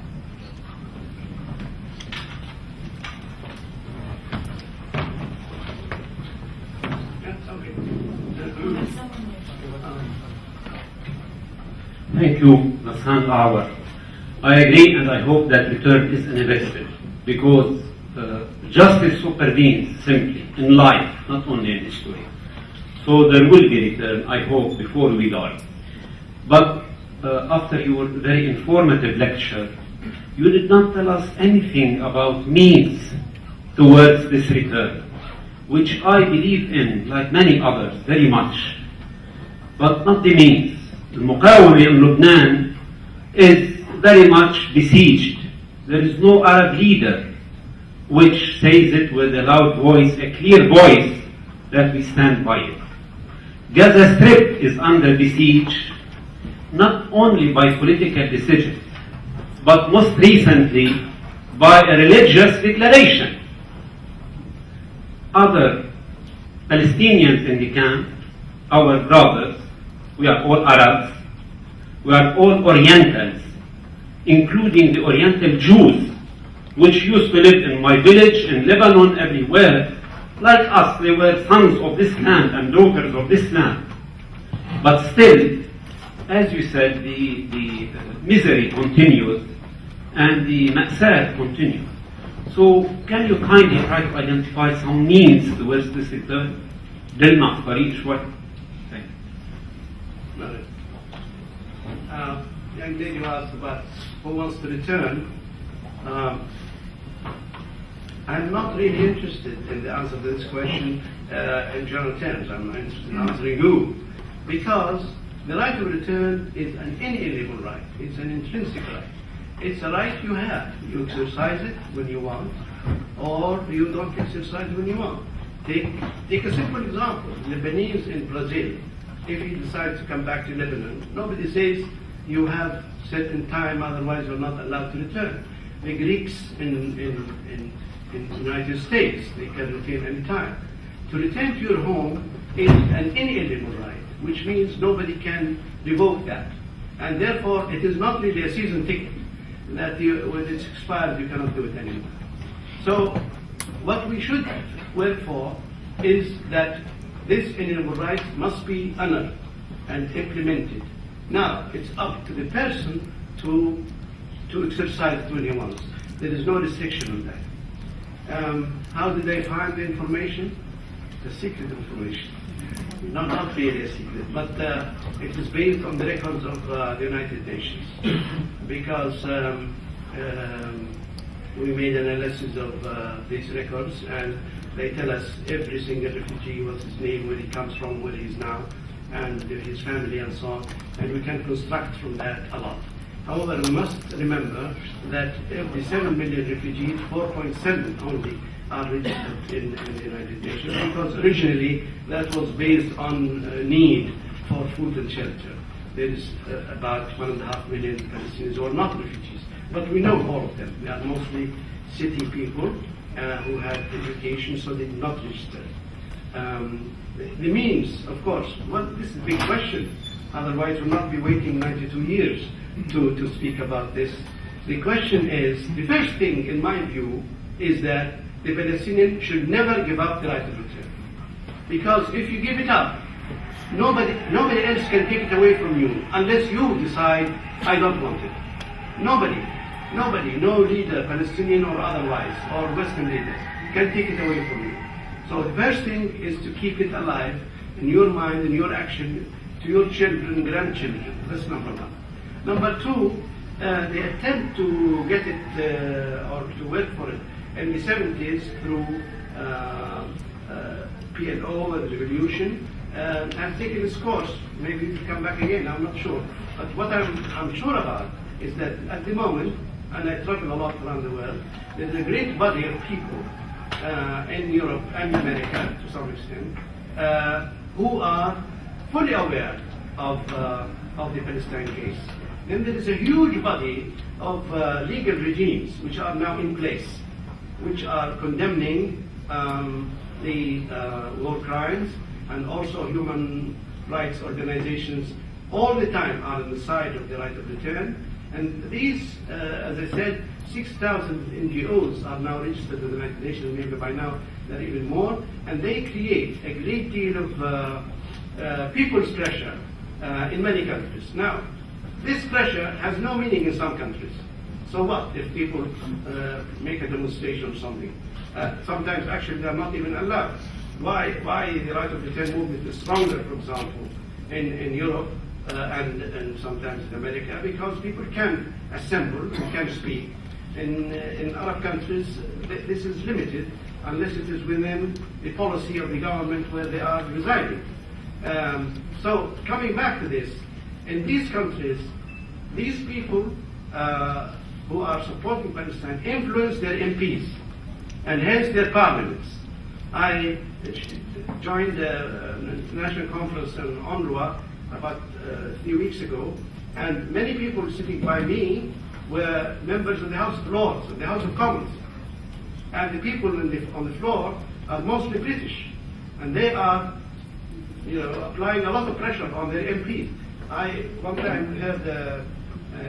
Thank you, Hassan Awar. I agree, and I hope that return is inevitable, because justice supervenes simply in life, not only in history. So there will be return, I hope, before we die. But after your very informative lecture, you did not tell us anything about means towards this return, which I believe in, like many others, very much, but not the means. المقاومة in Lebanon is very much besieged. There is no Arab leader which says it with a loud voice, a clear voice, that we stand by it. Gaza Strip is under besiege, not only by political decisions, but most recently by a religious declaration. Other Palestinians in the camp, our brothers, we are all Arabs, we are all Orientals, including the Oriental Jews, which used to live in my village, in Lebanon, everywhere. Like us, they were sons of this land and daughters of this land. But still, as you said, the misery continues and the ma'sat continues. So can you kindly try to identify some means towards this return? Dilma, Farid, Shwat. Thank you. Young lady asked about who wants to return. I'm not really interested in the answer to this question in general terms. I'm interested in answering you, because the right of return is an inalienable right. It's an intrinsic right. It's a right you have. You exercise it when you want, or you don't exercise it when you want. Take a simple example. Lebanese in Brazil, if he decides to come back to Lebanon, nobody says you have certain time, otherwise you're not allowed to return. The Greeks in the United States, they can return any time. To return to your home is an inalienable right, which means nobody can revoke that. And therefore, it is not really a season ticket that when it's expired, you cannot do it anymore. So, what we should work for is that this inalienable right must be honored and implemented. Now, it's up to the person to exercise it when he wants. There is no restriction on that. How did they find the information? The secret information. Not really a secret, but it is based on the records of the United Nations. Because we made analysis of these records, and they tell us every single refugee, what's his name, where he comes from, where he is now, and his family and so on, and we can construct from that a lot. However, we must remember that of the 7 million refugees, 4.7 only are registered in the United Nations, because originally that was based on need for food and shelter. There is about 1.5 million Palestinians who are not refugees, but we know all of them. They are mostly city people who had education, so they did not register. The means, of course, well, this is a big question. Otherwise, we'll not be waiting 92 years to speak about this. The question is, the first thing, in my view, is that the Palestinian should never give up the right of return. Because if you give it up, nobody else can take it away from you unless you decide, I don't want it. Nobody, no leader, Palestinian or otherwise, or Western leaders, can take it away from you. So the first thing is to keep it alive in your mind, in your action, to your children, grandchildren. That's number one. Number two, the attempt to get it or to work for it in the 70s through PLO and revolution has taken its course. Maybe it will come back again, I'm not sure. But what I'm sure about is that at the moment, and I travel a lot around the world, there's a great body of people in Europe and America, to some extent, who are fully aware of the Palestine case. Then there is a huge body of legal regimes which are now in place, which are condemning the war crimes, and also human rights organizations all the time are on the side of the right of return. And these, as I said, 6,000 NGOs are now registered with the United Nations, maybe by now there are even more, and they create a great deal of people's pressure in many countries. Now, this pressure has no meaning in some countries. So what if people make a demonstration or something? Sometimes actually they are not even allowed. Why the right of return movement is stronger, for example, in Europe and sometimes in America? Because people can assemble, can speak. In Arab countries, this is limited unless it is within the policy of the government where they are residing. So coming back to this, in these countries, these people who are supporting Palestine influence their MPs and hence their parliaments. I joined the International Conference on UNRWA about 3 weeks ago, and many people sitting by me were members of the House of Lords, of the House of Commons. And the people on the floor are mostly British, and they are applying a lot of pressure on their MPs. I one time heard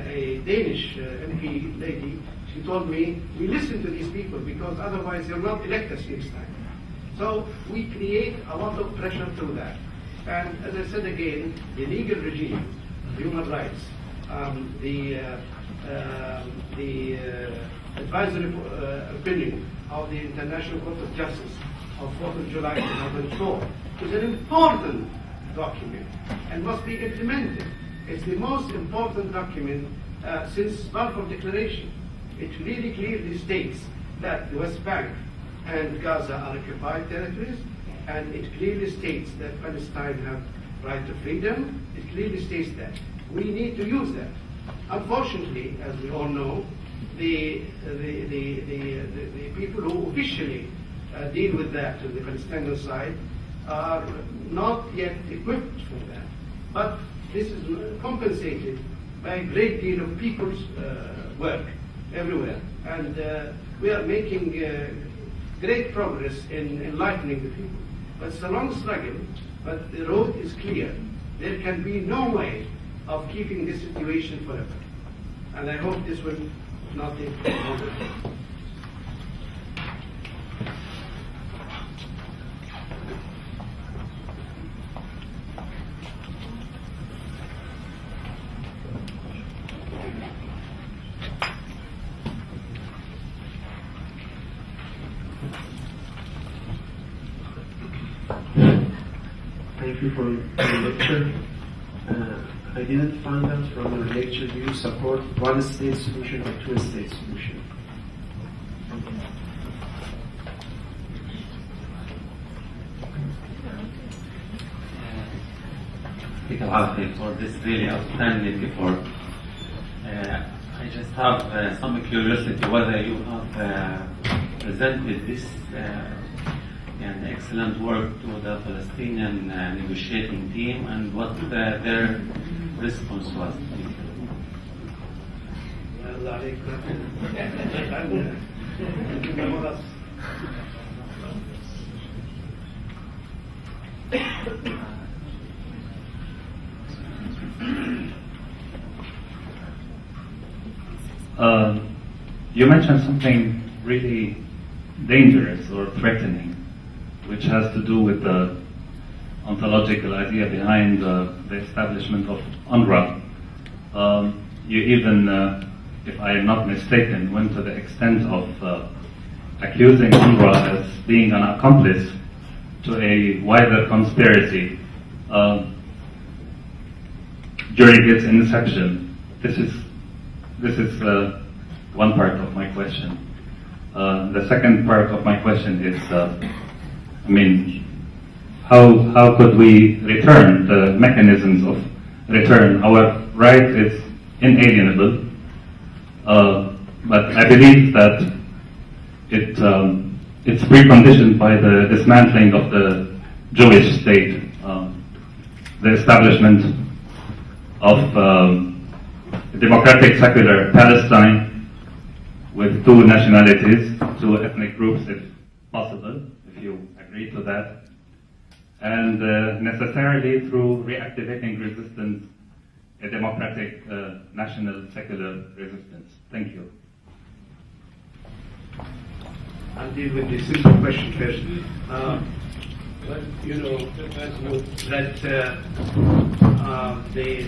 a Danish MP lady, she told me, we listen to these people because otherwise they'll not elect us next time. So we create a lot of pressure through that. And as I said again, the legal regime, human rights, the advisory opinion of the International Court of Justice of 4th of July 2004 is an important document and must be implemented. It's the most important document since Balfour Declaration. It really clearly states that the West Bank and Gaza are occupied territories, and it clearly states that Palestine have right to freedom. It clearly states that. We need to use that. Unfortunately, as we all know, the people who officially deal with that on the Palestinian side are not yet equipped for that. But this is compensated by a great deal of people's work everywhere. And we are making great progress in enlightening the people. But it's a long struggle, but the road is clear. There can be no way of keeping this situation forever. And I hope this will not take longer. Thank you for the lecture. I didn't find out from your lecture, do you support one-state solution or two-state solution? For this really outstanding report. I just have some curiosity whether you have presented this and excellent work to the Palestinian negotiating team and what their response was. You mentioned something really dangerous or threatening, which has to do with the ontological idea behind the establishment of UNRWA. You even, if I am not mistaken, went to the extent of accusing UNRWA as being an accomplice to a wider conspiracy during its inception. This is one part of my question. The second part of my question is, how could we return the mechanisms of return? Our right is inalienable, but I believe that it's preconditioned by the dismantling of the Jewish state, the establishment of a democratic secular Palestine with two nationalities, two ethnic groups if possible, if you agree to that, and necessarily through reactivating resistance, a democratic national secular resistance. Thank you. I'll deal with the simple question first. Well, you know that the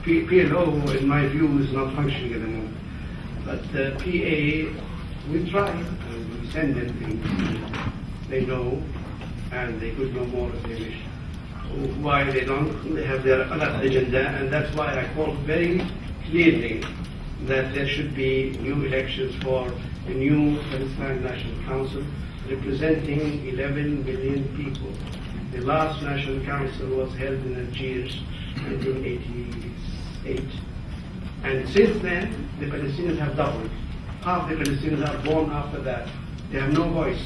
PLO, in my view, is not functioning at the moment. But the PA, we try and we send them things they know, and they could know more if they wish. Why they don't, they have their other agenda, and that's why I called very clearly that there should be new elections for a new Palestinian National Council representing 11 million people. The last National Council was held in Algiers in 1988. And since then, the Palestinians have doubled. Half the Palestinians are born after that. They have no voice.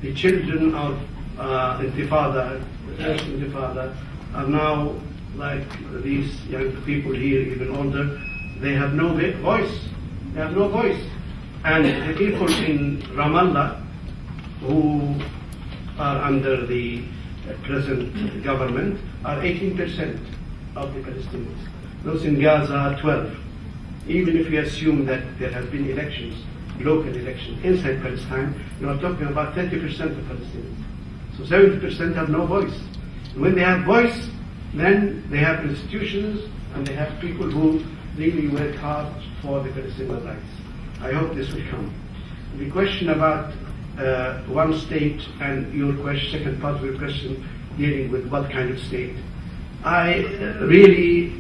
The children of Intifada, the first Intifada, are now like these young people here, even older. They have no voice. They have no voice. And the people in Ramallah, who are under the present government, are 18% of the Palestinians. Those in Gaza are 12. Even if you assume that there have been elections, local elections inside Palestine, you are talking about 30% of Palestinians. So 70% have no voice. When they have voice, then they have institutions and they have people who really work hard for the Palestinian rights. I hope this will come. The question about one state and your question, second part of your question, dealing with what kind of state. I really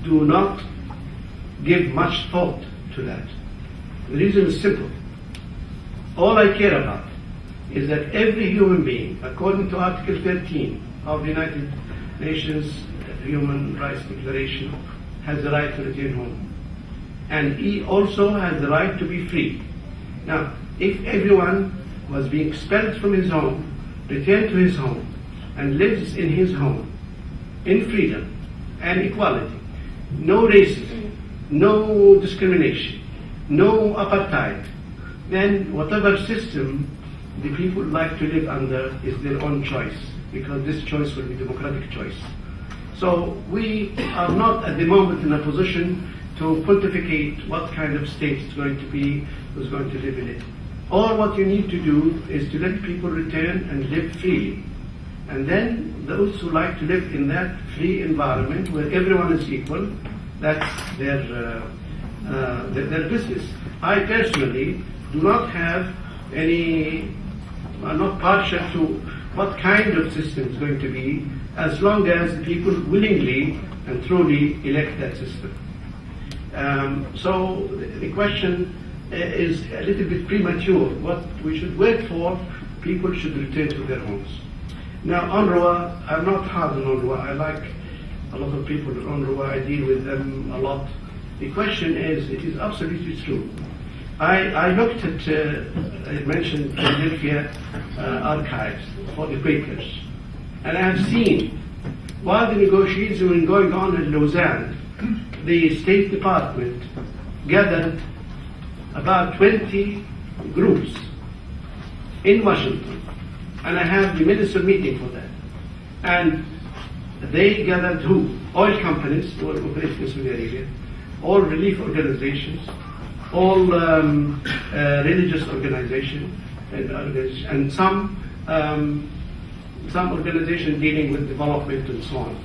do not give much thought to that. The reason is simple. All I care about is that every human being, according to Article 13 of the United Nations Human Rights Declaration, has the right to return home. And he also has the right to be free. Now, if everyone was being expelled from his home, returned to his home, and lives in his home, in freedom and equality, no racism, no discrimination, no apartheid, then whatever system the people like to live under is their own choice, because this choice will be democratic choice. So we are not at the moment in a position to pontificate what kind of state it's going to be, who's going to live in it. All what you need to do is to let people return and live freely. And then those who like to live in that free environment where everyone is equal, that's their business. I personally do not have any, I'm not partial to what kind of system is going to be, as long as the people willingly and truly elect that system. So the question is a little bit premature. What we should wait for, people should return to their homes. Now, UNRWA, I'm not hard on UNRWA. I like a lot of people at UNRWA. I deal with them a lot. The question is, it is absolutely true. I looked at, I mentioned Philadelphia archives for the Quakers, and I have seen, while the negotiations were going on in Lausanne, the State Department gathered about 20 groups in Washington, and I have the minister meeting for that. And they gathered who? Oil companies who operate in Saudi Arabia, all relief organizations, all religious organizations, and some organizations dealing with development and so on.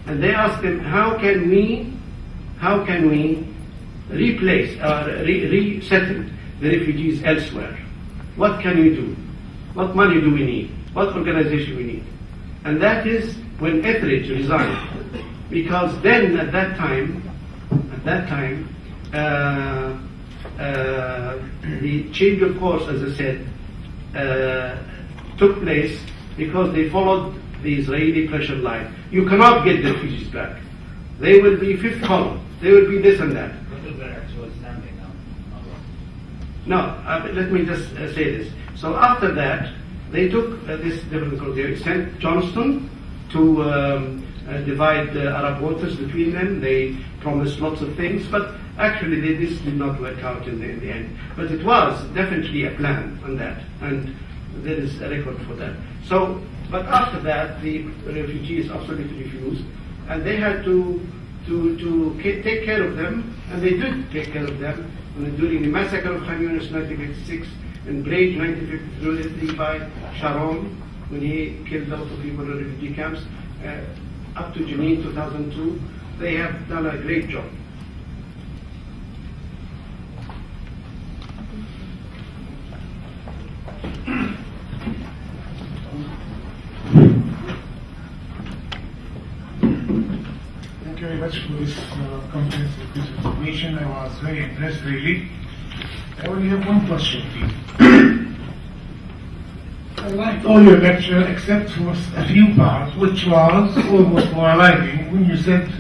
And they asked them, how can we replace resettle the refugees elsewhere? What can we do? What money do we need? What organization we need? And that is when Etheridge resigned, because then at that time, the change of course, as I said, took place because they followed the Israeli pressure line. You cannot get the refugees back. They will be fifth column. They will be this and that. What is their actual standing now? No, let me just say this. So after that, they took this different. They sent Johnston to divide the Arab waters between them. They promised lots of things, but actually this did not work out in the end. But it was definitely a plan on that, and there is a record for that. So, but after that, the refugees absolutely refused, and they had to take care of them, and they did take care of them during the massacre of Khan Yunis 1956, and Blade 1953 by Sharon, when he killed a lot of people in refugee camps, up to Jenin 2002. They have done a great job. Thank you very much for this comprehensive presentation. I was very impressed, really. I only have one question, please. I liked all your lecture except for a few parts, which was almost moralizing when you said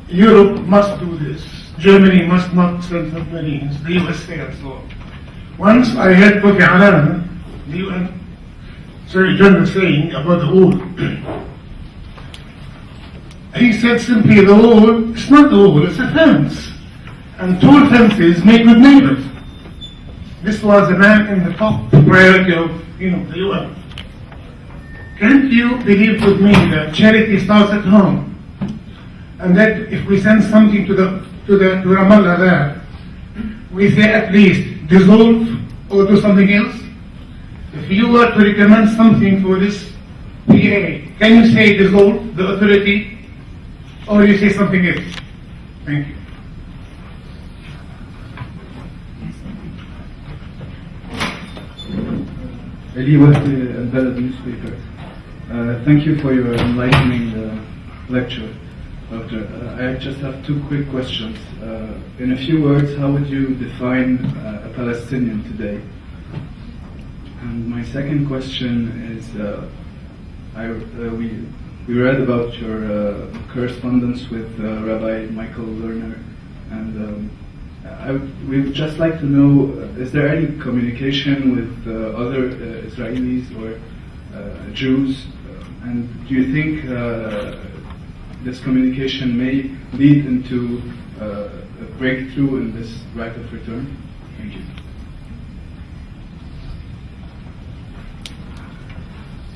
Europe must do this, Germany must not send submarines, the USA and so on. Once I heard Kofi Annan, the UN Secretary General, saying about the wall. He said simply the wall, it's not the wall, it's a fence. And tall fences make good neighbors. This was a man in the top priority of, the UN. Can't you believe with me that charity starts at home? And that if we send something to Ramallah there, we say at least dissolve or do something else? If you were to recommend something for this PA, can you say dissolve the authority, or you say something else? Thank you. Ali Wahdi Al-Balad newspaper. Thank you for your enlightening lecture, Doctor. I just have two quick questions. In a few words, how would you define a Palestinian today? And my second question is, we read about your correspondence with Rabbi Michael Lerner, and we would just like to know, is there any communication with other Israelis or Jews? And do you think this communication may lead into a breakthrough in this right of return? Thank you.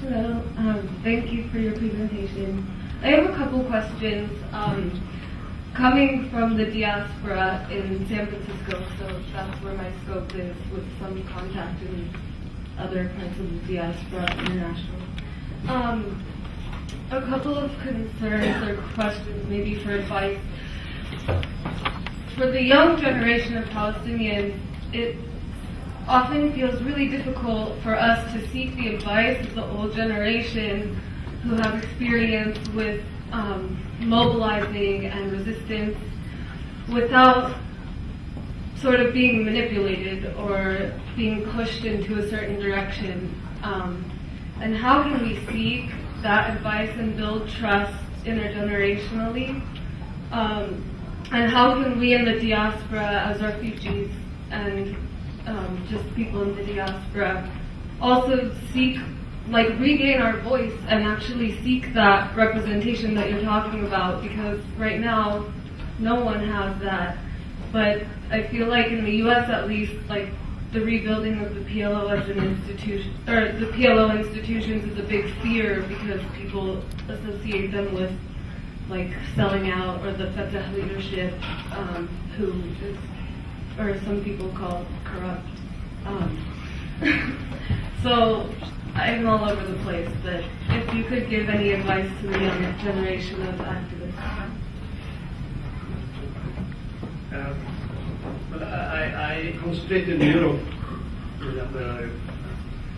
Hello, thank you for your presentation. I have a couple questions. Coming from the diaspora in San Francisco, so that's where my scope is, with some contact in other parts of the diaspora international. A couple of concerns or questions, maybe for advice. For the young generation of Palestinians, it often feels really difficult for us to seek the advice of the old generation who have experience with mobilizing and resistance without sort of being manipulated or being pushed into a certain direction. And how can we seek that advice and build trust intergenerationally? And how can we in the diaspora, as refugees and just people in the diaspora, also seek, regain our voice and actually seek that representation that you're talking about? Because right now, no one has that. But I feel like in the U.S. at least, the rebuilding of the PLO as an institution, or the PLO institutions, is a big fear because people associate them with selling out, or the Fatah leadership, who is, or some people call corrupt. So I'm all over the place, but if you could give any advice to the younger generation of activists. But I concentrated in Europe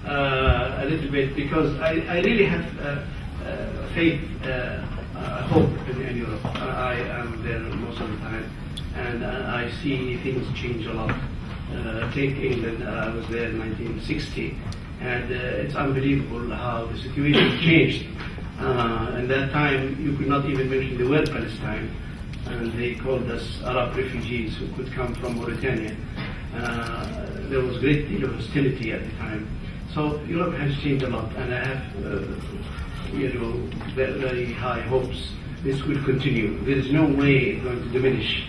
a little bit because I really have faith, hope in Europe. I am there most of the time, and I see things change a lot. Take England, I was there in 1960, and it's unbelievable how the situation changed. At that time, you could not even mention the word Palestine, and they called us Arab refugees who could come from Mauritania. There was a great deal of hostility at the time. So Europe has changed a lot, and I have very, very high hopes this will continue. There is no way it's going to diminish.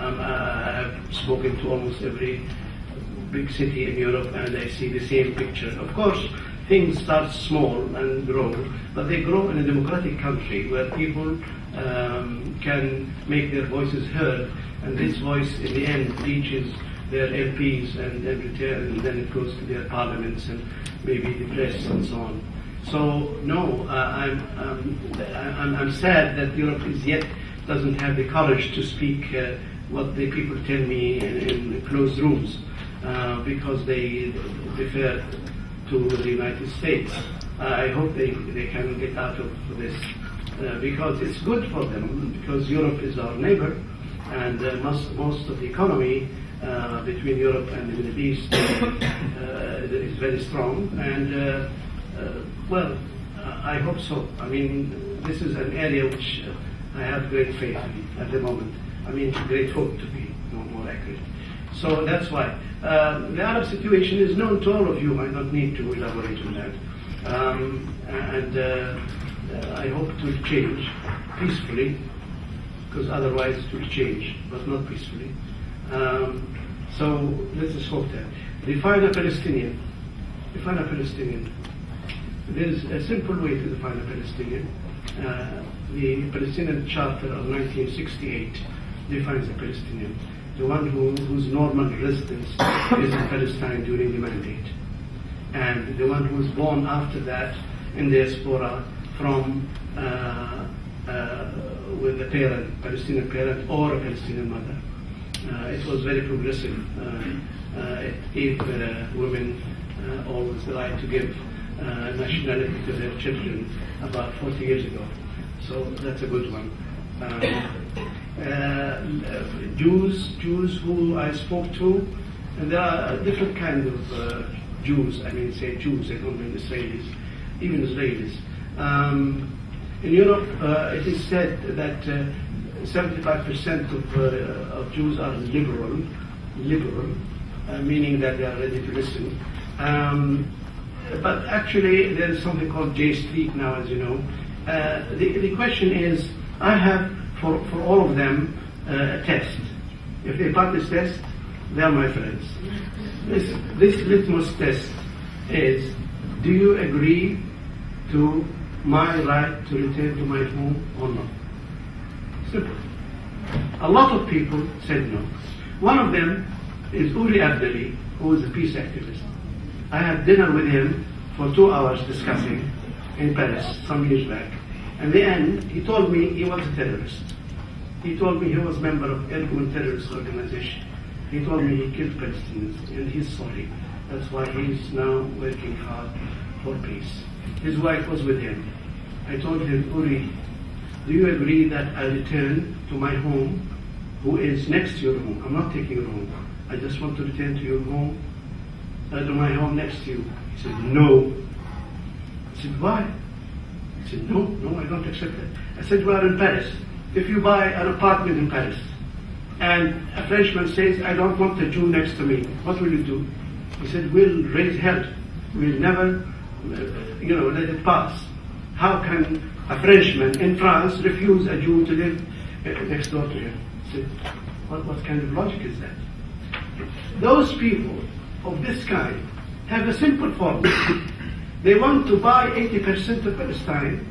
I have spoken to almost every big city in Europe, and I see the same picture. Of course, things start small and grow, but they grow in a democratic country where people can make their voices heard, and this voice in the end reaches their MPs and then it goes to their parliaments and maybe the press and so on. So no, I'm sad that Europe is yet doesn't have the courage to speak what the people tell me in closed rooms because they defer to the United States. I hope they can get out of this because it's good for them, because Europe is our neighbor, and most of the economy between Europe and the Middle East is very strong, and well, I hope so. I mean, this is an area which I have great faith in at the moment. I mean, great hope, to be more accurate. So that's why. The Arab situation is known to all of you. I don't need to elaborate on that. I hope it will change peacefully, because otherwise it will change, but not peacefully. So let's just hope that. Define a Palestinian. Define a Palestinian. There's a simple way to define a Palestinian. The Palestinian Charter of 1968 defines a Palestinian. The one whose normal residence is in Palestine during the mandate. And the one who was born after that in diaspora from with a parent, Palestinian parent or a Palestinian mother. It was very progressive. It gave women always the right to give nationality to their children about 40 years ago. So that's a good one. Jews who I spoke to, and there are different kinds of Jews. I mean, say Jews, I don't mean Israelis, even Israelis. In Europe, it is said that 75% of Jews are liberal, meaning that they are ready to listen. But actually, there is something called J Street now, as you know. The question is, I have for all of them a test. If they pass this test, they are my friends. This litmus test is, do you agree to my right to return to my home or not? Simple. A lot of people said no. One of them is Uri Abdali, who is a peace activist. I had dinner with him for 2 hours discussing in Paris some years back. In the end, he told me he was a terrorist. He told me he was a member of Irgun terrorist organization. He told me he killed Palestinians, and he's sorry. That's why he's now working hard for peace. His wife was with him. I told him, Uri, do you agree that I return to my home, who is next to your home? I'm not taking your home. I just want to return to your home, to my home next to you. He said, no. I said, why? He said, no, I don't accept that. I said, we are in Paris. If you buy an apartment in Paris, and a Frenchman says, I don't want a Jew next to me, what will you do? He said, we'll raise hell. We'll never, let it pass. How can a Frenchman in France refuse a Jew to live next door to him? I said, what kind of logic is that? Those people of this kind have a simple formula. They want to buy 80% of Palestine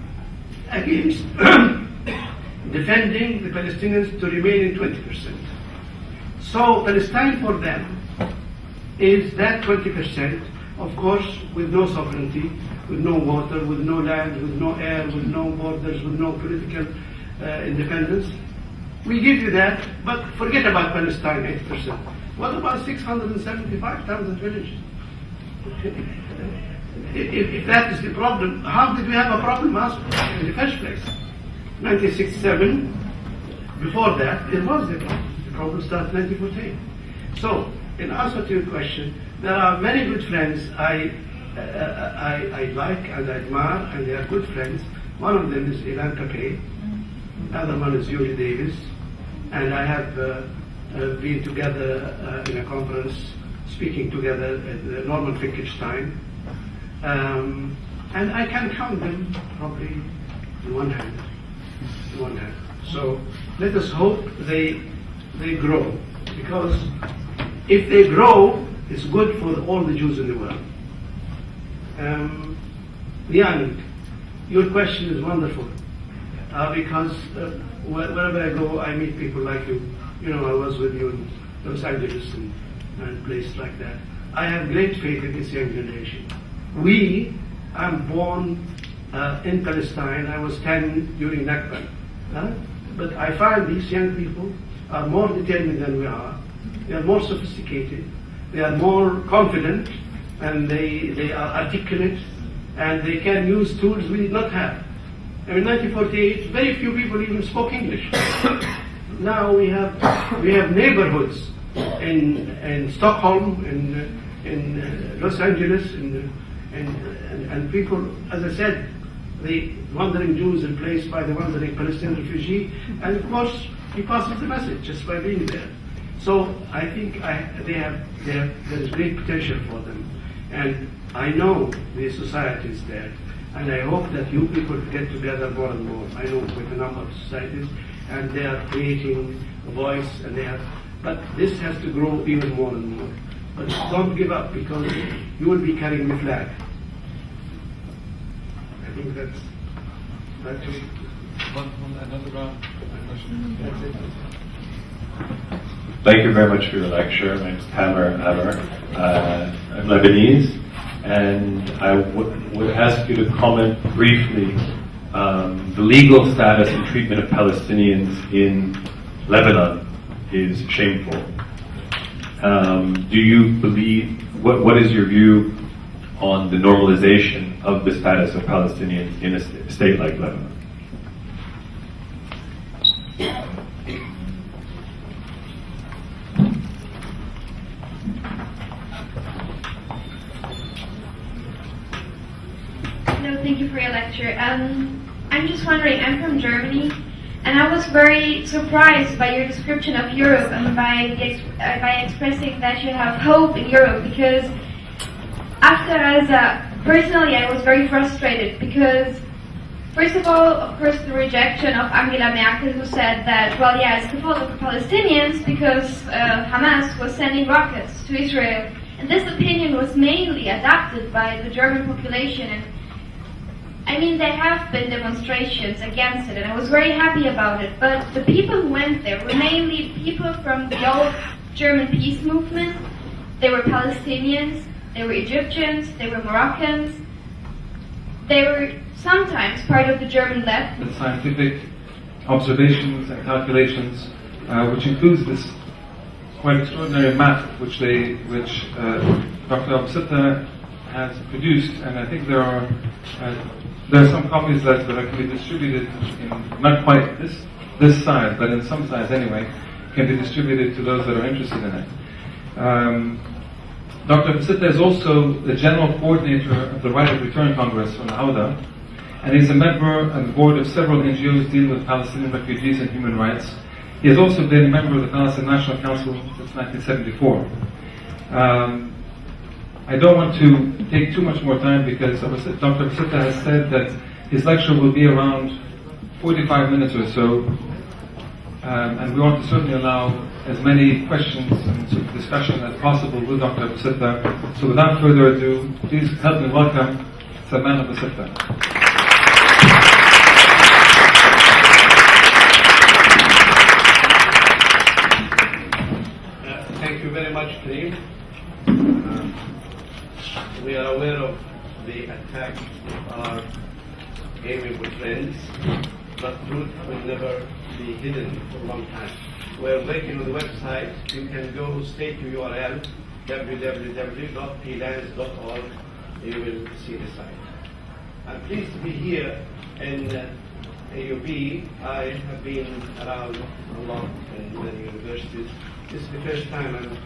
against defending the Palestinians to remain in 20%. So Palestine for them is that 20%, of course, with no sovereignty, with no water, with no land, with no air, with no borders, with no political independence. We give you that, but forget about Palestine, 80%. What about 675,000 villages? If that is the problem, how did we have a problem in the first place? 1967, before that, it was the problem. The problem started in 1914. So, in answer to your question, there are many good friends I like and I admire, and they are good friends. One of them is Ilan Pape, the other one is Yuri Davis, and I have been together in a conference, speaking together at the Norman Finkelstein. And I can count them probably in one hand. So let us hope they grow, because if they grow, it's good for all the Jews in the world. Liang, your question is wonderful, because wherever I go, I meet people like you. You know, I was with you in Los Angeles and places like that. I have great faith in this young generation. I'm born in Palestine. I was 10 during Nakba. But I find these young people are more determined than we are. They are more sophisticated. They are more confident, and they are articulate, and they can use tools we did not have. In 1948, very few people even spoke English. Now we have neighborhoods in Stockholm, in Los Angeles, and people, as I said, the wandering Jews replaced by the wandering Palestinian refugee, and of course he passes the message just by being there. So I think there is great potential for them, and I know the society is there, and I hope that you people get together more and more. I know with a number of societies, and they are creating a voice, and but this has to grow even more and more. But don't give up, because you will be carrying the flag. I think that's it. Another round of questions. That's it. Thank you very much for your lecture. My name is Tamer Amer. I'm Lebanese, and I would ask you to comment briefly the legal status and treatment of Palestinians in Lebanon is shameful. Do you believe, what is your view on the normalization of the status of Palestinians in a state like Lebanon? Thank you for your lecture. I'm just wondering, I'm from Germany, and I was very surprised by your description of Europe and by expressing that you have hope in Europe, because personally I was very frustrated, because first of all, of course, the rejection of Angela Merkel, who said that, well, yeah, it's the fault of the Palestinians because Hamas was sending rockets to Israel, and this opinion was mainly adopted by the German population. And I mean, there have been demonstrations against it, and I was very happy about it, but the people who went there were mainly people from the old German peace movement. They were Palestinians, they were Egyptians, they were Moroccans, they were sometimes part of the German left. The scientific observations and calculations, which includes this quite extraordinary map which Dr. Abu Sitta has produced, and I think there are some copies that can be distributed in not quite this size, but in some size anyway, can be distributed to those that are interested in it. Dr. Abu Sitta is also the general coordinator of the Right of Return Congress on Auda, and he's a member on the board of several NGOs dealing with Palestinian refugees and human rights. He has also been a member of the Palestinian National Council since 1974. I don't want to take too much more time, because Dr. Abu Sitta has said that his lecture will be around 45 minutes or so, and we want to certainly allow as many questions and discussion as possible with Dr. Abu Sitta. So without further ado, please help me welcome Salman Abu Sitta. Thank you very much, Kareem. We are aware of the attack of our amiable friends, but truth will never be hidden for a long time. We are working on the website. You can go straight to URL www.plands.org. You will see the site. I'm pleased to be here in AUB. I have been around a lot in many universities. This is the first time I'm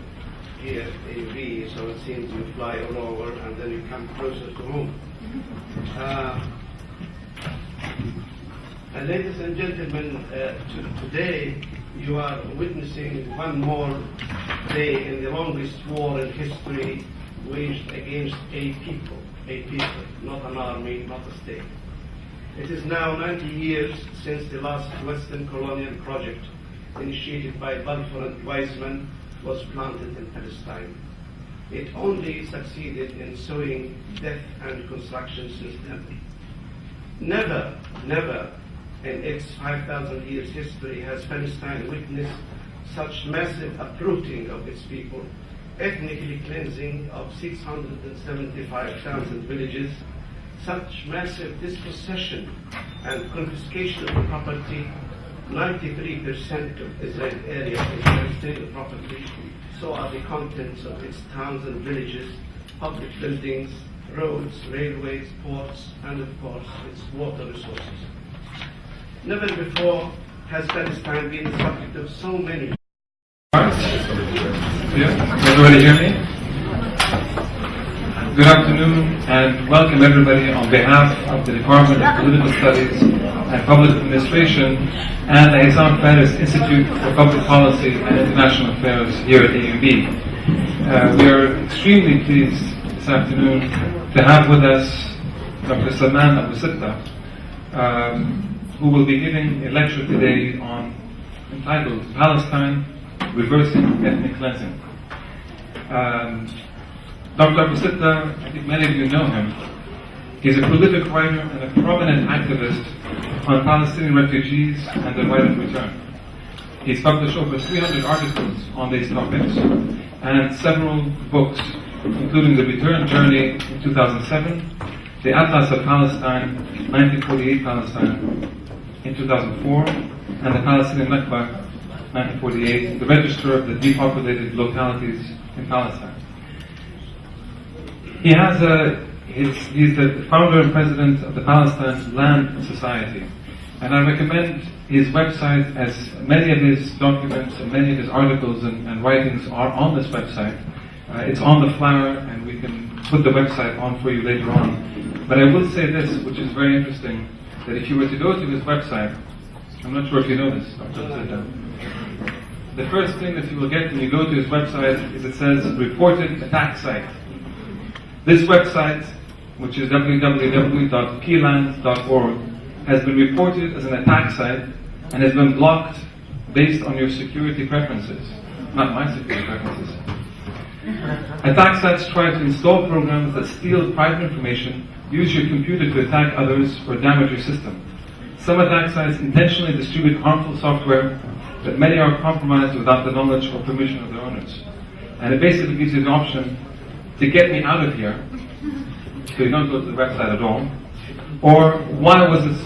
here at AUB, so it seems you fly all over and then you come closer to home. And ladies and gentlemen, today you are witnessing one more day in the longest war in history waged against a people. a people, not an army, not a state. It is now 90 years since the last Western colonial project initiated by Balfour and Weizmann was planted in Palestine. It only succeeded in sowing death and construction since then. Never, never in its 5,000 years history has Palestine witnessed such massive uprooting of its people, ethnically cleansing of 675,000 villages, such massive dispossession and confiscation of property. 93% of Israel's area is Palestinian property. So are the contents of its towns and villages, public buildings, roads, railways, ports, and of course its water resources. Never before has Palestine been the subject of so many. Yeah, can everybody hear me? Good afternoon and welcome everybody on behalf of the Department of Political Studies and Public Administration and the Hassan Fares Institute for Public Policy and International Affairs here at AUB. We are extremely pleased this afternoon to have with us Dr. Salman Abu Sitta, who will be giving a lecture today entitled Palestine, Reversing Ethnic Cleansing. Dr. Abu Sitta, I think many of you know him. He's a prolific writer and a prominent activist on Palestinian refugees and their right of return. He's published over 300 articles on these topics and several books, including The Return Journey in 2007, The Atlas of Palestine, 1948 Palestine in 2004, and The Palestinian Nakba, 1948, the Register of the Depopulated Localities in Palestine. He's the founder and president of the Palestine Land Society, and I recommend his website, as many of his documents and many of his articles and writings are on this website. It's on the flyer, and we can put the website on for you later on. But I will say this, which is very interesting, that if you were to go to his website, I'm not sure if you know this, Dr. The first thing that you will get when you go to his website is it says reported attack site. This website, which is www.pland.org, has been reported as an attack site and has been blocked based on your security preferences, not my security preferences. Attack sites try to install programs that steal private information, use your computer to attack others, or damage your system. Some attack sites intentionally distribute harmful software, but many are compromised without the knowledge or permission of their owners. And it basically gives you the option to get me out of here, so you don't go to the website at all, or why was it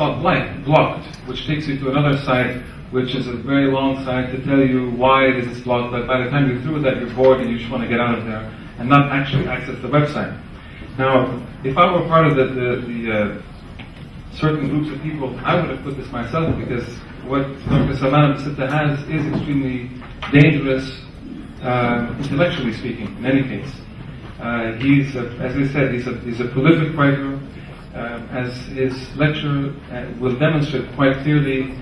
blocked, which takes you to another site, which is a very long site to tell you why it is blocked, but by the time you're through with that, you're bored and you just want to get out of there and not actually access the website. Now, if I were part of the certain groups of people, I would have put this myself, because what Dr. Salman Abu Sitta has is extremely dangerous, intellectually speaking, in any case. He's, as I said, he's a prolific writer. As his lecture will demonstrate quite clearly,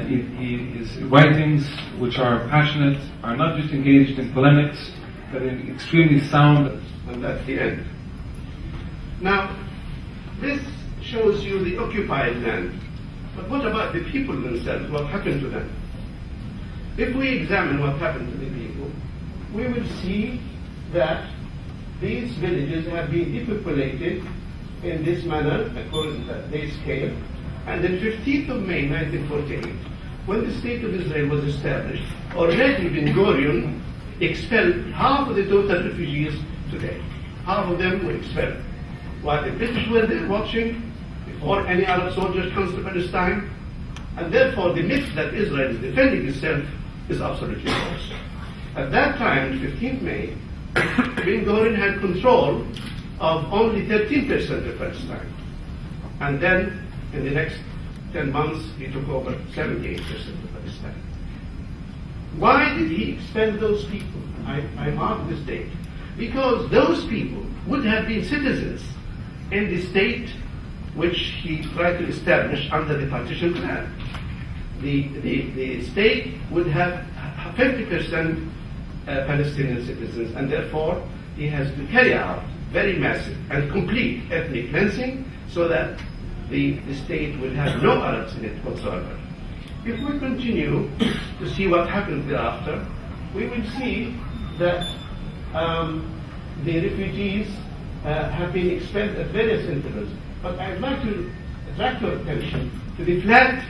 his writings, which are passionate, are not just engaged in polemics, but in extremely sound. And that's the end. Now, this shows you the occupied land. But what about the people themselves? What happened to them? If we examine what happened to the people, we will see that these villages have been depopulated in this manner, according to their scale. And on 15th of May 1948, when the State of Israel was established, already Ben Gurion expelled half of the total refugees today. Half of them were expelled. While the British were there watching, before any Arab soldiers comes to Palestine, and therefore the myth that Israel is defending itself is absolutely false. At that time, 15th May, Ben Gurion had control of only 13% of Palestine. And then, in the next 10 months, he took over 78% of Palestine. Why did he expel those people? I mark this date. Because those people would have been citizens in the state which he tried to establish under the partition plan. The state would have 50% Palestinian citizens, and therefore he has to carry out very massive and complete ethnic cleansing so that the state will have no Arabs in it whatsoever. If we continue to see what happens thereafter, we will see that the refugees have been expelled at various intervals. But I'd like to attract your attention to the flat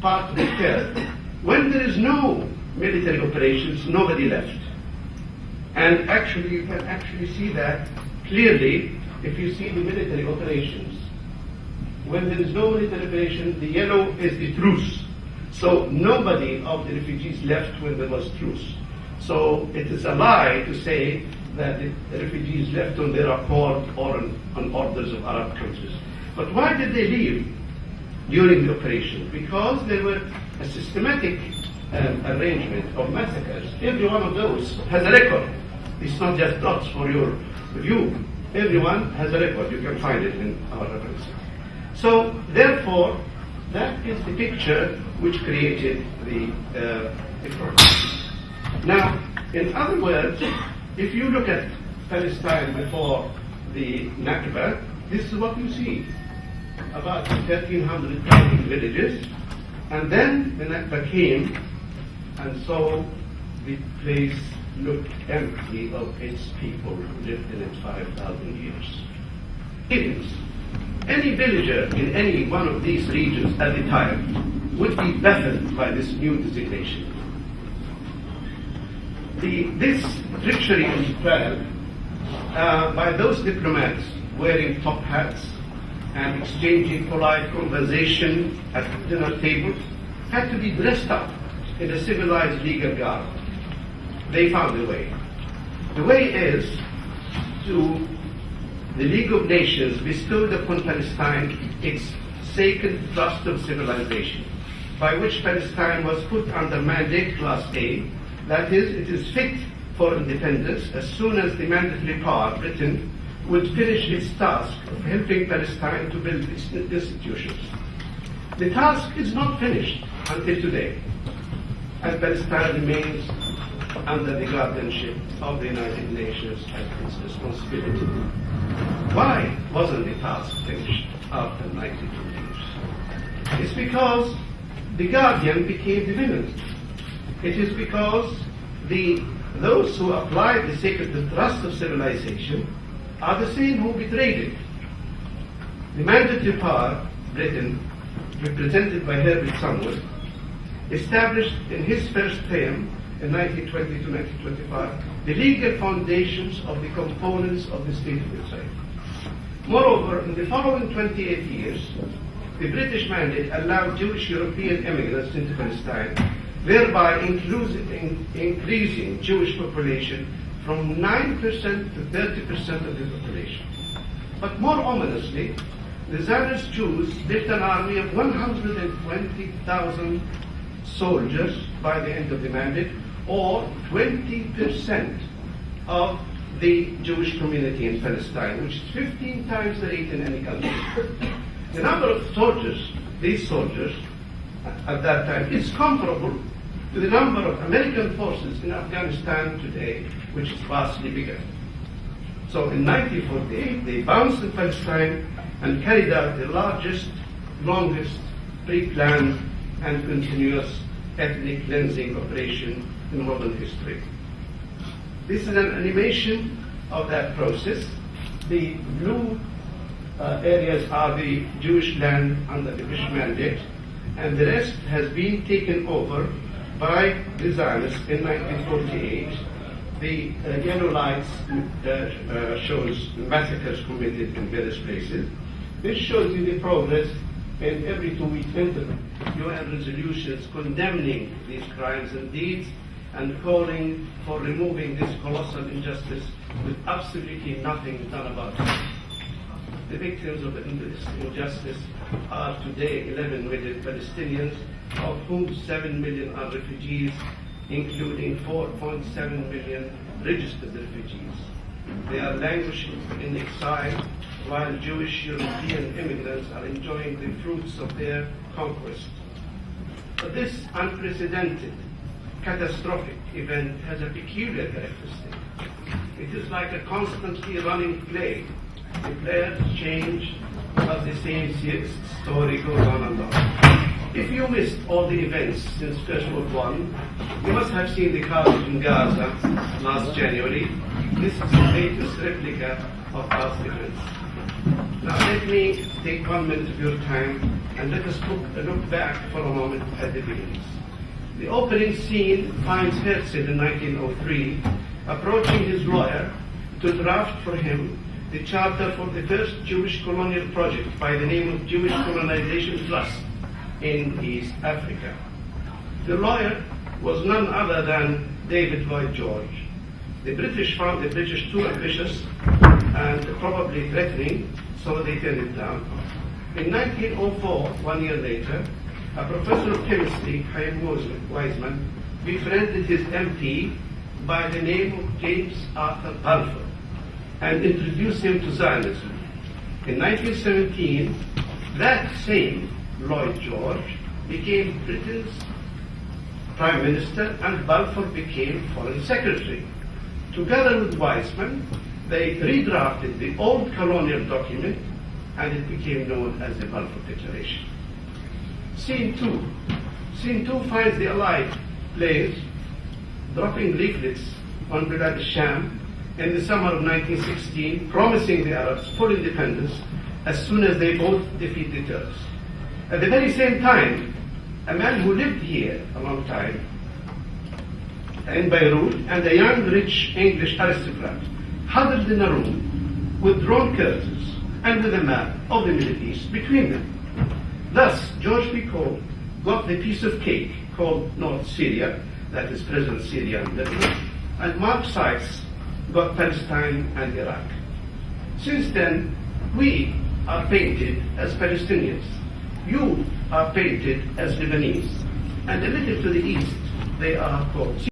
part of the curve. When there is no military operations, nobody left. And actually, you can actually see that clearly if you see the military operations. When there is no military operation, the yellow is the truce. So nobody of the refugees left when there was truce. So it is a lie to say that the refugees left on their accord or on orders of Arab countries. But why did they leave during the operation? Because there were a systematic arrangement of massacres. Every one of those has a record. It's not just dots for your view. Everyone has a record. You can find it in our references. So therefore, that is the picture which created the problem. Now, in other words, if you look at Palestine before the Nakba, this is what you see. About 1,300 villages, and then the Nakba came, and so the place looked empty of its people who lived in it 5,000 years. Any villager in any one of these regions at the time would be baffled by this new designation. This treachery in Israel by those diplomats wearing top hats and exchanging polite conversation at the dinner table had to be dressed up in a civilized legal garb. They found a way. The way is to the League of Nations bestowed upon Palestine its sacred trust of civilization, by which Palestine was put under mandate class A, that is, it is fit for independence as soon as the mandatory power, Britain, would finish its task of helping Palestine to build its institutions. The task is not finished until today, and Palestine remains under the guardianship of the United Nations as its responsibility. Why wasn't the task finished after 92 years? It's because the guardian became the villain. It is because those who applied the sacred trust of civilization are the same who betrayed it. The mandatory power, Britain, represented by Herbert Samuel, established in his first term in 1920 to 1925 the legal foundations of the components of the State of Israel. Moreover, in the following 28 years, the British mandate allowed Jewish European immigrants into Palestine, thereby increasing Jewish population from 9% to 30% of the population. But more ominously, the Zionist Jews built an army of 120,000 soldiers by the end of the mandate, or 20% of the Jewish community in Palestine, which is 15 times the rate in any country. The number of soldiers, these soldiers, at that time, is comparable to the number of American forces in Afghanistan today, which is vastly bigger. So in 1948, they bounced in Palestine and carried out the largest, longest, pre-planned and continuous ethnic cleansing operation in modern history. This is an animation of that process. The blue areas are the Jewish land under the British mandate, and the rest has been taken over by the Zionists in 1948. The yellow lights shows massacres committed in various places. This shows you the progress in every 2-week interval. UN resolutions condemning these crimes and deeds and calling for removing this colossal injustice with absolutely nothing done about it. The victims of this injustice are today 11 million Palestinians, of whom 7 million are refugees, including 4.7 million registered refugees. They are languishing in exile while Jewish European immigrants are enjoying the fruits of their conquest. But this unprecedented, catastrophic event has a peculiar characteristic. It is like a constantly running play. The players change, but the same story goes on and on. If you missed all the events since First World War I, you must have seen the carnage in Gaza last January. This is the latest replica of past events. Now let me take 1 minute of your time and let us look back for a moment at the beginnings. The opening scene finds Herzl in 1903 approaching his lawyer to draft for him the charter for the first Jewish colonial project by the name of Jewish Colonization Trust in East Africa. The lawyer was none other than David Lloyd George. The British found the British too ambitious and probably threatening, so they turned it down. In 1904, 1 year later, a professor of chemistry, Chaim Weizmann, befriended his MP by the name of James Arthur Balfour and introduced him to Zionism. In 1917, that same Lloyd George became Britain's Prime Minister and Balfour became Foreign Secretary. Together with Weizmann, they redrafted the old colonial document and it became known as the Balfour Declaration. Scene 2. Scene 2 finds the Allied players dropping leaflets on Bilad al-Sham in the summer of 1916, promising the Arabs full independence as soon as they both defeat the Turks. At the very same time, a man who lived here a long time in Beirut and a young, rich English aristocrat huddled in a room with drawn curtains and with a map of the Middle East between them. Thus, George Picot got the piece of cake called North Syria, that is present Syria and Lebanon, and Mark Sykes got Palestine and Iraq. Since then, we are painted as Palestinians. You are painted as Lebanese. And a little to the east, they are called